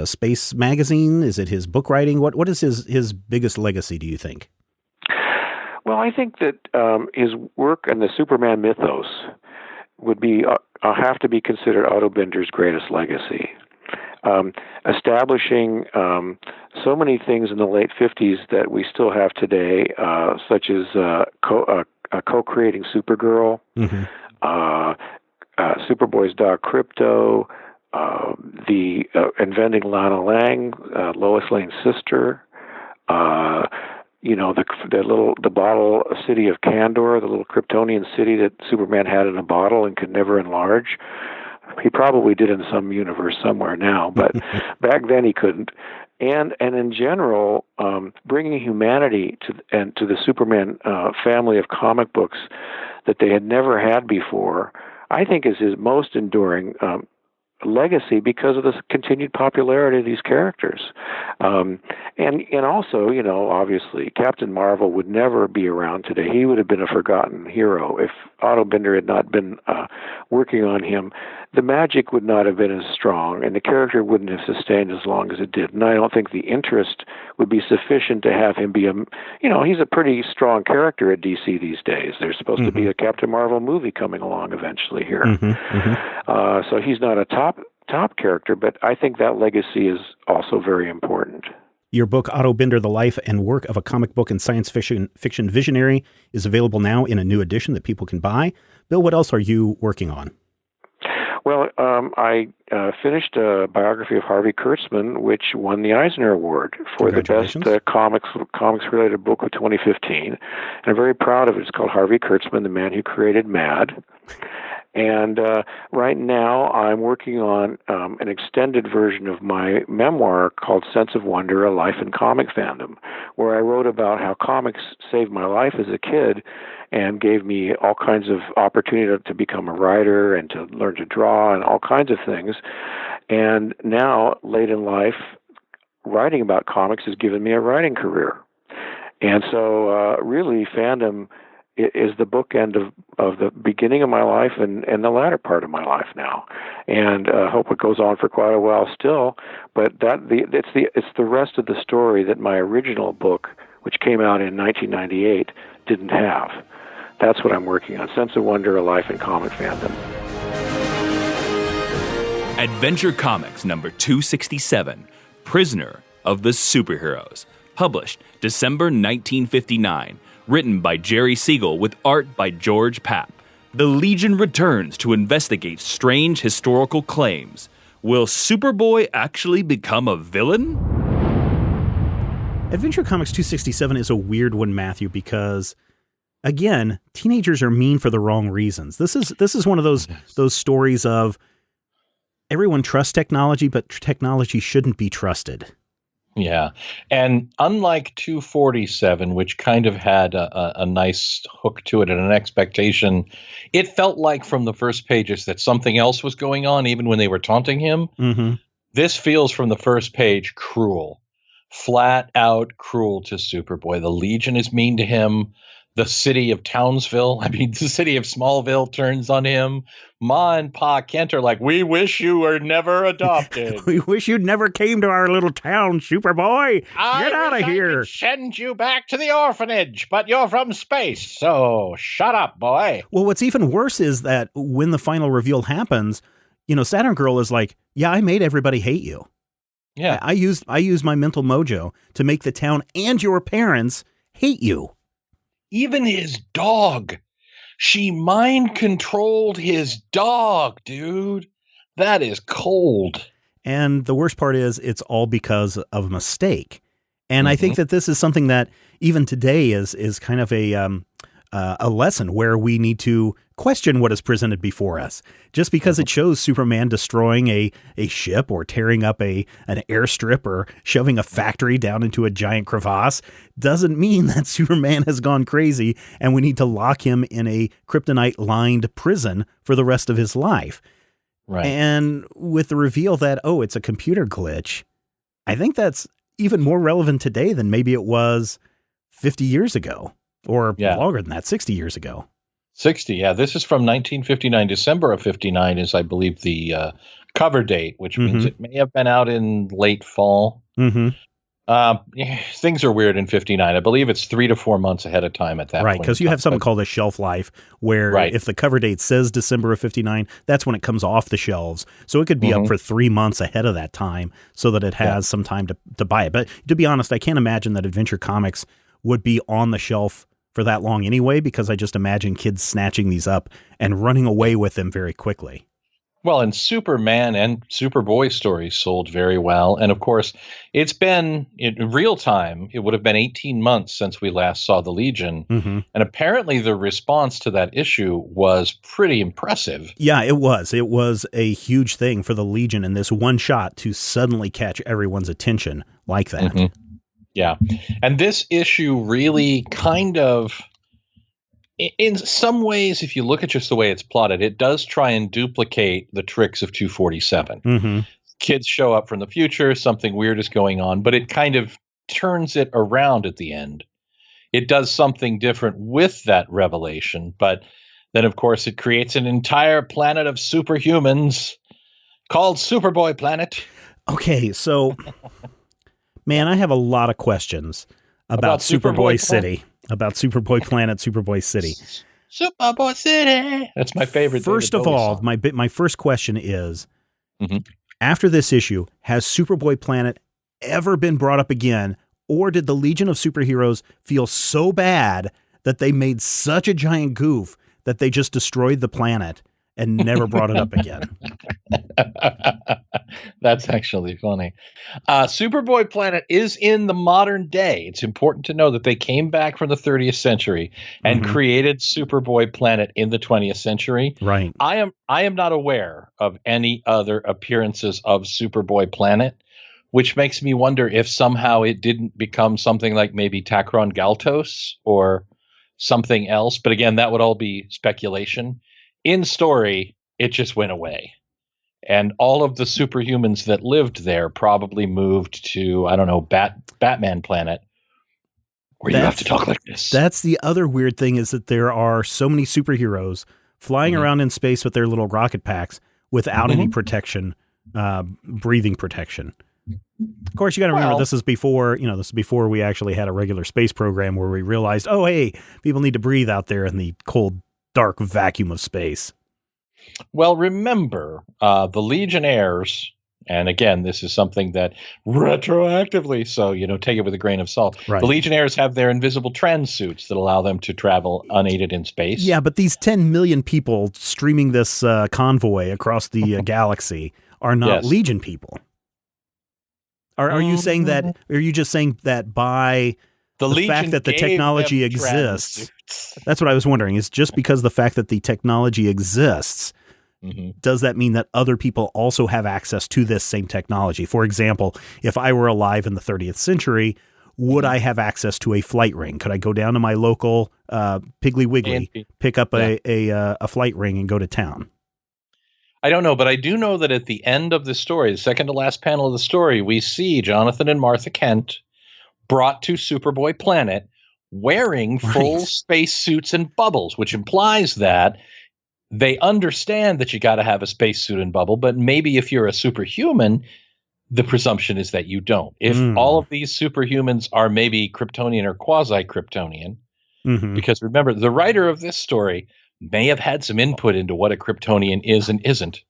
space magazine? Is it his book writing? What is his biggest legacy, do you think? Well, I think that his work on the Superman mythos would be have to be considered Otto Binder's greatest legacy. Establishing so many things in the late 50s that we still have today, such as co-creating Supergirl, Superboy's dog Crypto, the inventing Lana Lang, Lois Lane's sister, the bottle city of Kandor, the little Kryptonian city that Superman had in a bottle and could never enlarge. He probably did in some universe somewhere now, but back then he couldn't. And in general, bringing humanity to the Superman family of comic books that they had never had before, I think is his most enduring legacy because of the continued popularity of these characters. And also, obviously, Captain Marvel would never be around today. He would have been a forgotten hero if Otto Binder had not been working on him. The magic would not have been as strong, and the character wouldn't have sustained as long as it did. And I don't think the interest would be sufficient to have him be he's a pretty strong character at DC these days. There's supposed to be a Captain Marvel movie coming along eventually here. So he's not a top character, but I think that legacy is also very important. Your book, Otto Binder, The Life and Work of a Comic Book and Science Fiction Visionary, is available now in a new edition that people can buy. Bill, what else are you working on? Well, I finished a biography of Harvey Kurtzman, which won the Eisner Award for the best comics-related book of 2015. And I'm very proud of it. It's called Harvey Kurtzman, the Man Who Created Mad. And right now I'm working on an extended version of my memoir called Sense of Wonder, A Life in Comic Fandom, where I wrote about how comics saved my life as a kid and gave me all kinds of opportunity to become a writer and to learn to draw and all kinds of things. And now, late in life, writing about comics has given me a writing career. And so really fandom is the bookend of the beginning of my life and the latter part of my life now, and hope it goes on for quite a while still. But it's the rest of the story that my original book, which came out in 1998, didn't have. That's what I'm working on: Sense of Wonder, A Life in Comic Fandom. Adventure Comics number 267, Prisoner of the Superheroes, published December 1959. Written by Jerry Siegel with art by George Papp. The Legion returns to investigate strange historical claims. Will Superboy actually become a villain? Adventure Comics 267 is a weird one, Matthew, because, again, teenagers are mean for the wrong reasons. This is one of those stories of everyone trusts technology, but technology shouldn't be trusted. Yeah. And unlike 247, which kind of had a nice hook to it and an expectation, it felt like from the first pages that something else was going on, even when they were taunting him. Mm-hmm. This feels from the first page cruel, flat out cruel to Superboy. The Legion is mean to him. The city of the city of Smallville turns on him. Ma and Pa Kent are like, we wish you were never adopted. We wish you'd never came to our little town, Superboy. Get out of here. I could send you back to the orphanage, but you're from space, so shut up, boy. Well, what's even worse is that when the final reveal happens, Saturn Girl is like, yeah, I made everybody hate you. Yeah. I used my mental mojo to make the town and your parents hate you. Even his dog. She mind controlled his dog, dude. That is cold. And the worst part is it's all because of a mistake. And I think that this is something that even today is kind of a lesson where we need to question what is presented before us. Just because it shows Superman destroying a ship or tearing up an airstrip or shoving a factory down into a giant crevasse doesn't mean that Superman has gone crazy and we need to lock him in a kryptonite-lined prison for the rest of his life. Right. And with the reveal that, it's a computer glitch, I think that's even more relevant today than maybe it was 50 years ago. Or longer than that, 60 years ago. 60, yeah. This is from 1959. December of 59 is, I believe, the cover date, which means it may have been out in late fall. Things are weird in 59. I believe it's 3 to 4 months ahead of time at that point. Right, because you have something called a shelf life, where if the cover date says December of 59, that's when it comes off the shelves. So it could be up for 3 months ahead of that time so that it has some time to buy it. But to be honest, I can't imagine that Adventure Comics would be on the shelf for that long anyway, because I just imagine kids snatching these up and running away with them very quickly. Well, and Superman and Superboy stories sold very well. And of course, it's been in real time, it would have been 18 months since we last saw the Legion. Mm-hmm. And apparently the response to that issue was pretty impressive. Yeah, it was. It was a huge thing for the Legion in this one shot to suddenly catch everyone's attention like that. Mm-hmm. Yeah. And this issue really kind of, in some ways, if you look at just the way it's plotted, it does try and duplicate the tricks of 247. Mm-hmm. Kids show up from the future, something weird is going on, but it kind of turns it around at the end. It does something different with that revelation, but then, of course, it creates an entire planet of superhumans called Superboy Planet. Okay, so, man, I have a lot of questions about Superboy City. About Superboy Planet, Superboy City. Superboy City. That's my favorite. First of all, my first question is, after this issue, has Superboy Planet ever been brought up again, or did the Legion of Superheroes feel so bad that they made such a giant goof that they just destroyed the planet and never brought it up again? That's actually funny. Superboy Planet is in the modern day. It's important to know that they came back from the 30th century and created Superboy Planet in the 20th century. Right. I am not aware of any other appearances of Superboy Planet, which makes me wonder if somehow it didn't become something like maybe Tacron Galtos or something else. But again, that would all be speculation. In story, it just went away. And all of the superhumans that lived there probably moved to, I don't know, Batman Planet, where you have to talk like this. That's the other weird thing, is that there are so many superheroes flying around in space with their little rocket packs without any protection, breathing protection. Of course, you got to remember, this is before we actually had a regular space program where we realized, oh, hey, people need to breathe out there in the cold, dark vacuum of space. Well, remember, the Legionnaires, and again, this is something that retroactively, so, take it with a grain of salt. Right. The Legionnaires have their invisible trans suits that allow them to travel unaided in space. Yeah, but these 10 million people streaming this convoy across the galaxy are not Legion people. Are you saying that, or are you just saying that by the fact that the technology exists? That's what I was wondering. Is just because the fact that the technology exists, does that mean that other people also have access to this same technology? For example, if I were alive in the 30th century, would I have access to a flight ring? Could I go down to my local Piggly Wiggly, pick up a flight ring, and go to town? I don't know, but I do know that at the end of the story, the second to last panel of the story, we see Jonathan and Martha Kent brought to Superboy Planet wearing full space suits and bubbles, which implies that they understand that you got to have a spacesuit and bubble, but maybe if you're a superhuman, the presumption is that you don't. If all of these superhumans are maybe Kryptonian or quasi-Kryptonian, because remember, the writer of this story may have had some input into what a Kryptonian is and isn't.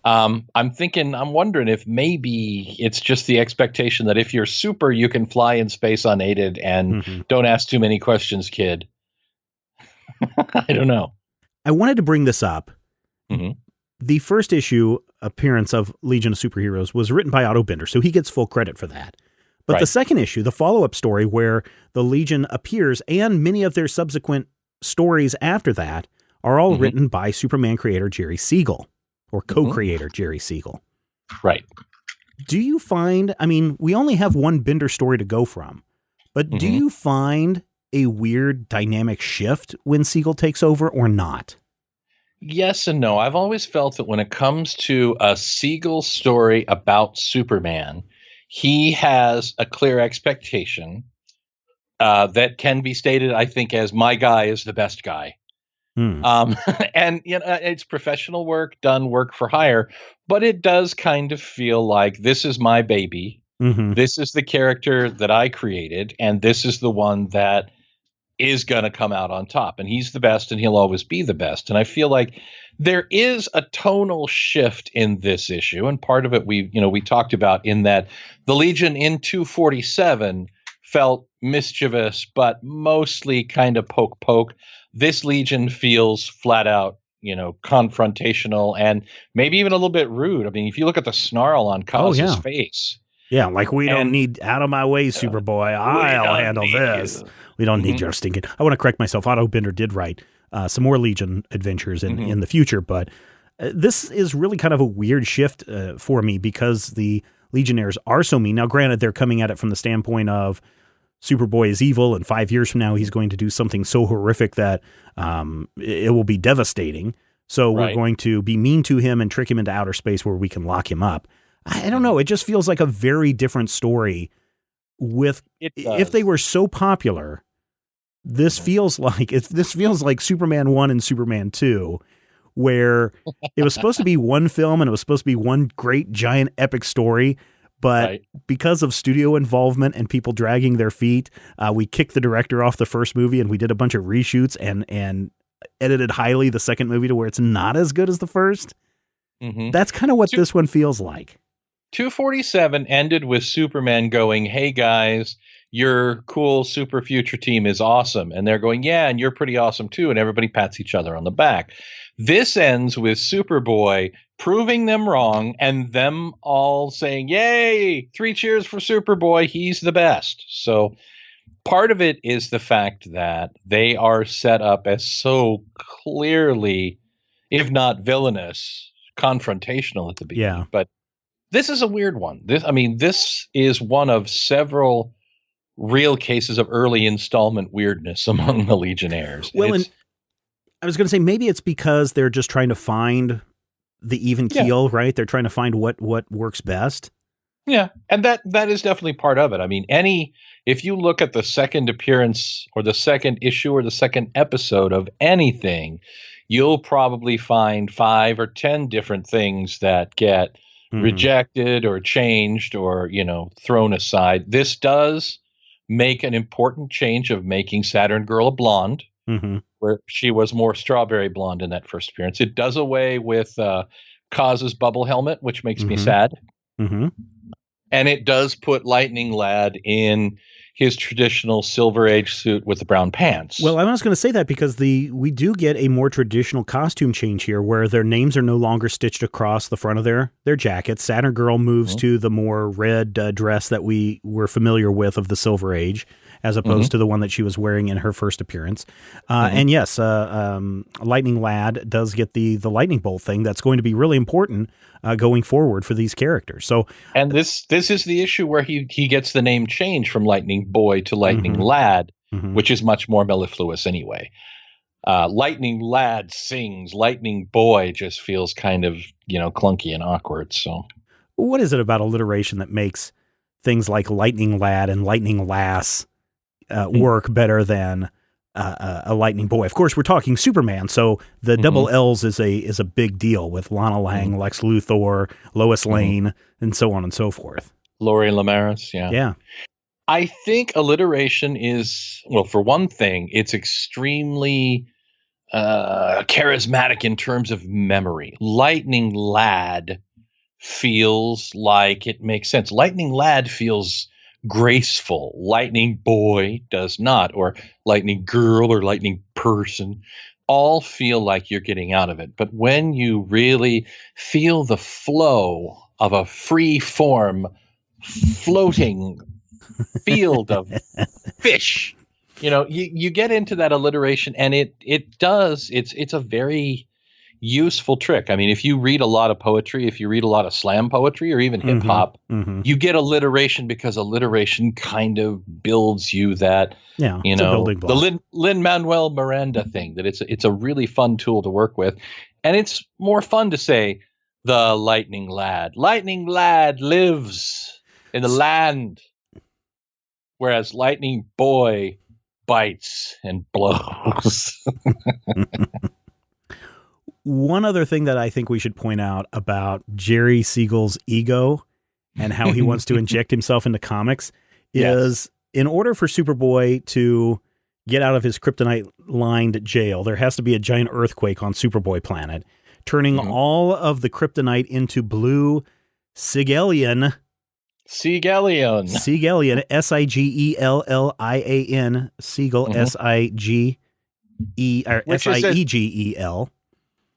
I'm wondering if maybe it's just the expectation that if you're super, you can fly in space unaided and don't ask too many questions, kid. I don't know. I wanted to bring this up. The first issue appearance of Legion of Superheroes was written by Otto Binder, so he gets full credit for that. But the second issue, the follow-up story where the Legion appears, and many of their subsequent stories after that are all written by Superman creator Jerry Siegel, or co-creator Jerry Siegel. Right. Do you find, I mean, we only have one Binder story to go from, but do you find a weird dynamic shift when Siegel takes over or not? Yes and no. I've always felt that when it comes to a Siegel story about Superman, he has a clear expectation that can be stated, I think, as my guy is the best guy. And it's professional work, done work for hire, but it does kind of feel like this is my baby. This is the character that I created, and this is the one that is going to come out on top. And he's the best, and he'll always be the best. And I feel like there is a tonal shift in this issue, and part of it we talked about in that the Legion in 247 felt mischievous, but mostly kind of poke. This Legion feels flat out, confrontational and maybe even a little bit rude. I mean, if you look at the snarl on Kaz's face. Yeah, like, we don't need, out of my way, Superboy. I'll handle this. We don't need your stinking. I want to correct myself. Otto Binder did write some more Legion adventures in the future, but this is really kind of a weird shift for me because the Legionnaires are so mean. Now, granted, they're coming at it from the standpoint of Superboy is evil, and 5 years from now, he's going to do something so horrific that it will be devastating. So we're going to be mean to him and trick him into outer space where we can lock him up. I don't know. It just feels like a very different story. If they were so popular, this feels like Superman 1 and Superman 2, where it was supposed to be one film and it was supposed to be one great giant epic story. But because of studio involvement and people dragging their feet, we kicked the director off the first movie and we did a bunch of reshoots and edited highly the second movie to where it's not as good as the first. That's kind of what this one feels like. 247 ended with Superman going, "Hey guys, your cool super future team is awesome." And they're going, "Yeah, and you're pretty awesome too." And everybody pats each other on the back. This ends with Superboy proving them wrong and them all saying, "Yay, 3 cheers for Superboy. He's the best." So part of it is the fact that they are set up as so clearly, if not villainous, confrontational at the beginning. Yeah. But this is a weird one. This is one of several real cases of early installment weirdness among the Legionnaires. Well, and I was going to say, maybe it's because they're just trying to find the even keel, right? They're trying to find what works best. Yeah, and that is definitely part of it. I mean, if you look at the second appearance or the second issue or the second episode of anything, you'll probably find 5 or 10 different things that get rejected or changed or, thrown aside. This does make an important change of making Saturn Girl a blonde, where she was more strawberry blonde in that first appearance. It does away with Kaz's bubble helmet, which makes me sad. And it does put Lightning Lad in his traditional Silver Age suit with the brown pants. Well, I was going to say that because we do get a more traditional costume change here where their names are no longer stitched across the front of their jackets. Saturn Girl moves to the more red dress that we were familiar with of the Silver Age, as opposed to the one that she was wearing in her first appearance. And yes, Lightning Lad does get the lightning bolt thing. That's going to be really important going forward for these characters. So, and this is the issue where he gets the name changed from Lightning Boy to Lightning Lad, which is much more mellifluous anyway. Lightning Lad sings. Lightning Boy just feels kind of, clunky and awkward. So what is it about alliteration that makes things like Lightning Lad and Lightning Lass work better than a Lightning Boy? Of course, we're talking Superman, so the double L's is a big deal with Lana Lang, Lex Luthor, Lois Lane, and so on and so forth. Laurie Lamaris, yeah. I think alliteration is, well, for one thing, it's extremely charismatic in terms of memory. Lightning Lad feels like it makes sense. Lightning Lad feels graceful. Lightning Boy does not, or Lightning Girl or Lightning Person all feel like you're getting out of it. But when you really feel the flow of a free form floating field of fish, you get into that alliteration, and it's a very useful trick. I mean, if you read a lot of poetry, if you read a lot of slam poetry or even hip hop, you get alliteration because alliteration kind of builds you that, the Lin-Manuel Miranda thing, that it's a really fun tool to work with. And it's more fun to say the Lightning Lad. Lightning Lad lives in the land, whereas Lightning Boy bites and blows. One other thing that I think we should point out about Jerry Siegel's ego and how he wants to inject himself into comics is in order for Superboy to get out of his kryptonite-lined jail, there has to be a giant earthquake on Superboy planet, turning all of the kryptonite into blue Sigelian Siegelian. Siegelian, Sigellian, Siegel, or Which is Siegel.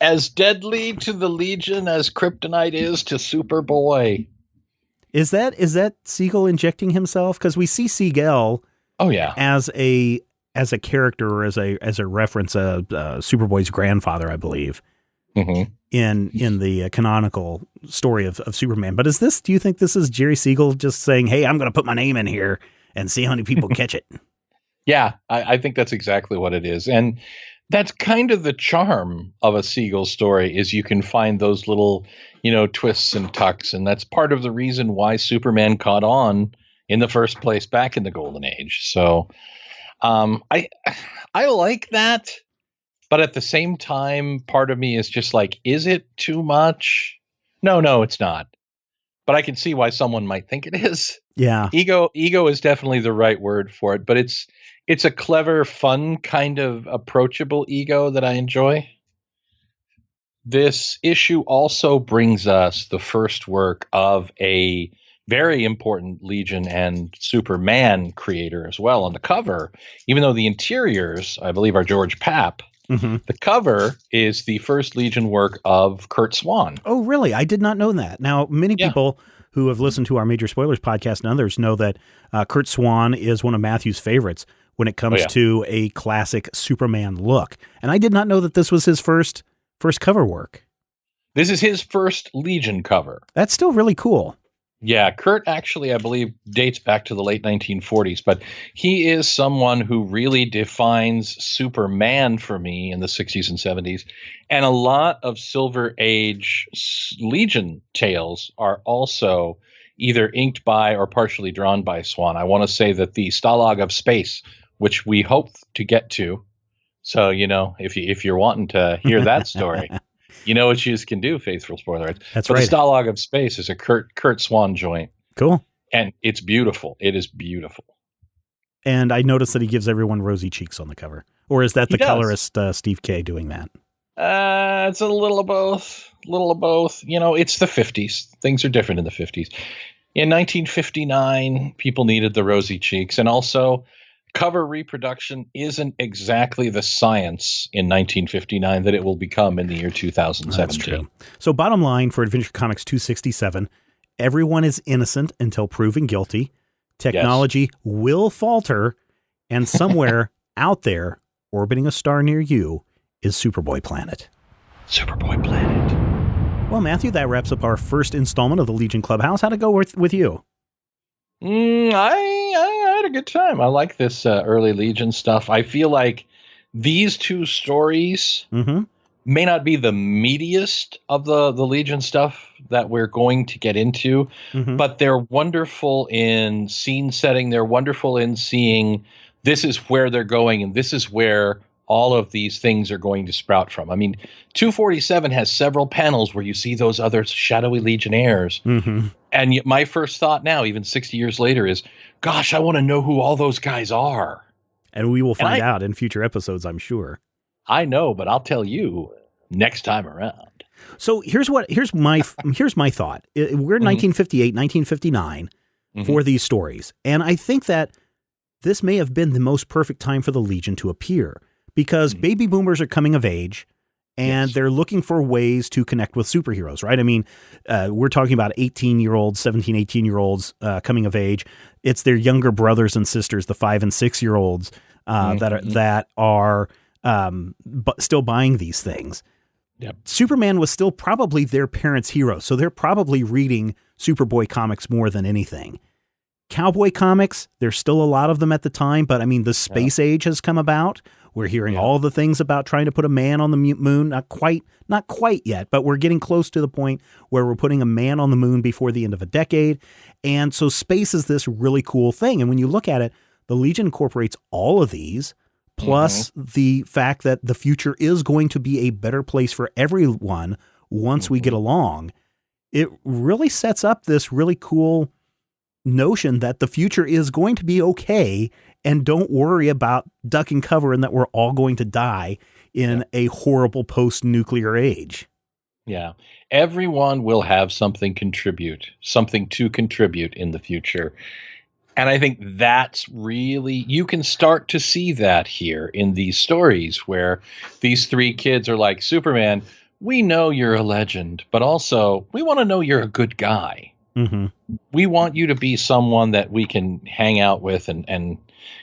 as deadly to the Legion as kryptonite is to Superboy. Is that Siegel injecting himself? Because we see Siegel, Oh yeah, as a character or as a reference, Superboy's grandfather, I believe, in the canonical story of Superman. But do you think this is Jerry Siegel just saying, "Hey, I'm going to put my name in here and see how many people catch it"? Yeah, I think that's exactly what it is, and that's kind of the charm of a Siegel story is you can find those little, twists and tucks, and that's part of the reason why Superman caught on in the first place back in the Golden Age. So, I like that, but at the same time, part of me is just like, is it too much? No, it's not. But I can see why someone might think it is. Yeah. Ego is definitely the right word for it, but it's a clever, fun kind of approachable ego that I enjoy. This issue also brings us the first work of a very important Legion and Superman creator as well on the cover, even though the interiors, I believe, are George Papp. The cover is the first Legion work of Kurt Swan. Oh, really? I did not know that. Now, many people who have listened to our Major Spoilers podcast and others know that Kurt Swan is one of Matthew's favorites when it comes to a classic Superman look. And I did not know that this was his first cover work. This is his first Legion cover. That's still really cool. Yeah, Kurt actually, I believe, dates back to the late 1940s, but he is someone who really defines Superman for me in the 60s and 70s. And a lot of Silver Age Legion tales are also either inked by or partially drawn by Swan. I want to say that the Stalag of Space, which we hope to get to. So, if you're wanting to hear that story, you know what you can do, faithful spoilers. That's right. The Stalag of Space is a Kurt Swan joint. Cool. And it's beautiful. It is beautiful. And I noticed that he gives everyone rosy cheeks on the cover. Or is that the colorist Steve K doing that? It's a little of both. It's the 50s. Things are different in the 50s. In 1959, people needed the rosy cheeks. And also, cover reproduction isn't exactly the science in 1959 that it will become in the year 2017. That's true. So bottom line for Adventure Comics 267, everyone is innocent until proven guilty. Technology will falter, and somewhere out there, orbiting a star near you, is Superboy Planet. Superboy Planet. Well, Matthew, that wraps up our first installment of the Legion Clubhouse. How'd it go with you? I had a good time. I like this early Legion stuff. I feel like these two stories may not be the meatiest of the Legion stuff that we're going to get into, but they're wonderful in scene setting. They're wonderful in seeing this is where they're going, and this is where all of these things are going to sprout from. I mean, 247 has several panels where you see those other shadowy Legionnaires. And yet my first thought now, even 60 years later, is, gosh, I want to know who all those guys are. And we will find out in future episodes, I'm sure. I know, but I'll tell you next time around. So here's my thought. We're in 1958, 1959 for these stories. And I think that this may have been the most perfect time for the Legion to appear because baby boomers are coming of age and they're looking for ways to connect with superheroes, right? I mean, we're talking about 18-year-olds, 17, 18-year-olds coming of age. It's their younger brothers and sisters, the 5 and 6-year-olds that are still buying these things. Yep. Superman was still probably their parents' hero, so they're probably reading Superboy comics more than anything. Cowboy comics, there's still a lot of them at the time, but I mean, the space age has come about. We're hearing all the things about trying to put a man on the moon. Not quite yet, but we're getting close to the point where we're putting a man on the moon before the end of a decade. And so space is this really cool thing. And when you look at it, the Legion incorporates all of these, plus the fact that the future is going to be a better place for everyone once we get along. It really sets up this really cool notion that the future is going to be okay, and don't worry about duck and cover and that we're all going to die in a horrible post-nuclear age. Yeah. Everyone will have something to contribute in the future. And I think that's really, you can start to see that here in these stories where these three kids are like, Superman, we know you're a legend, but also we want to know you're a good guy. Mm-hmm. We want you to be someone that we can hang out with. And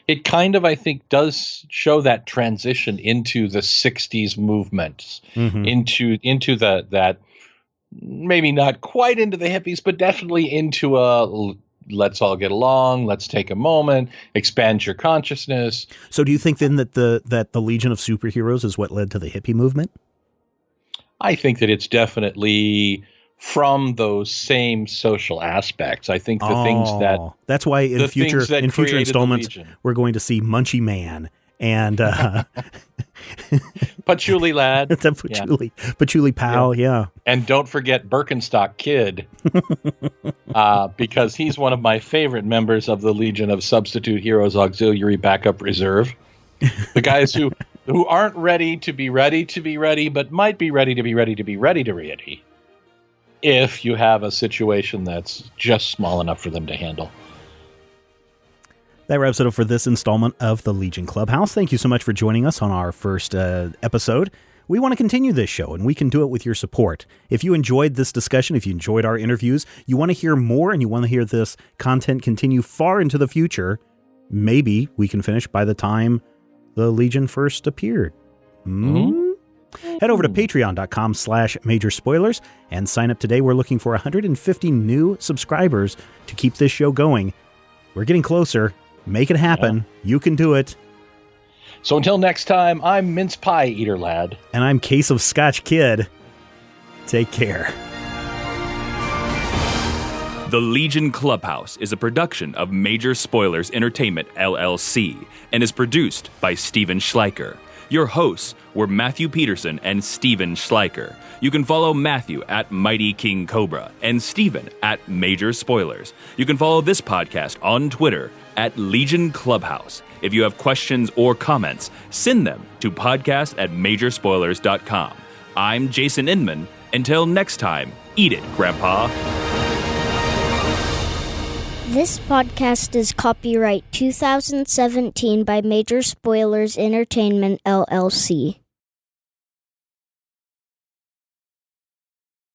it kind of, I think, does show that transition into the 60s movements, into that maybe not quite into the hippies, but definitely into let's all get along. Let's take a moment, expand your consciousness. So do you think then that the Legion of Superheroes is what led to the hippie movement? I think that it's definitely from those same social aspects. I think the things that's why in future installments we're going to see Munchie Man and Patchouli Lad. Patchouli Pal, yeah. And don't forget Birkenstock Kid, because he's one of my favorite members of the Legion of Substitute Heroes Auxiliary Backup Reserve. The guys who aren't ready to be ready, but might be ready to be ready if you have a situation that's just small enough for them to handle. That wraps it up for this installment of the Legion Clubhouse. Thank you so much for joining us on our first episode. We want to continue this show, and we can do it with your support. If you enjoyed this discussion, if you enjoyed our interviews, you want to hear more, and you want to hear this content continue far into the future, maybe we can finish by the time the Legion first appeared. Head over to patreon.com/major spoilers and sign up today. We're looking for 150 new subscribers to keep this show going. We're getting closer. Make it happen. Yeah. You can do it. So until next time, I'm Mince Pie Eater Lad. And I'm Case of Scotch Kid. Take care. The Legion Clubhouse is a production of Major Spoilers Entertainment, LLC, and is produced by Steven Schleicher. Your hosts were Matthew Peterson and Steven Schleicher. You can follow Matthew at Mighty King Cobra and Steven at Major Spoilers. You can follow this podcast on Twitter at Legion Clubhouse. If you have questions or comments, send them to podcast@majorspoilers.com. I'm Jason Inman. Until next time, eat it, Grandpa. This podcast is copyright 2017 by Major Spoilers Entertainment, LLC.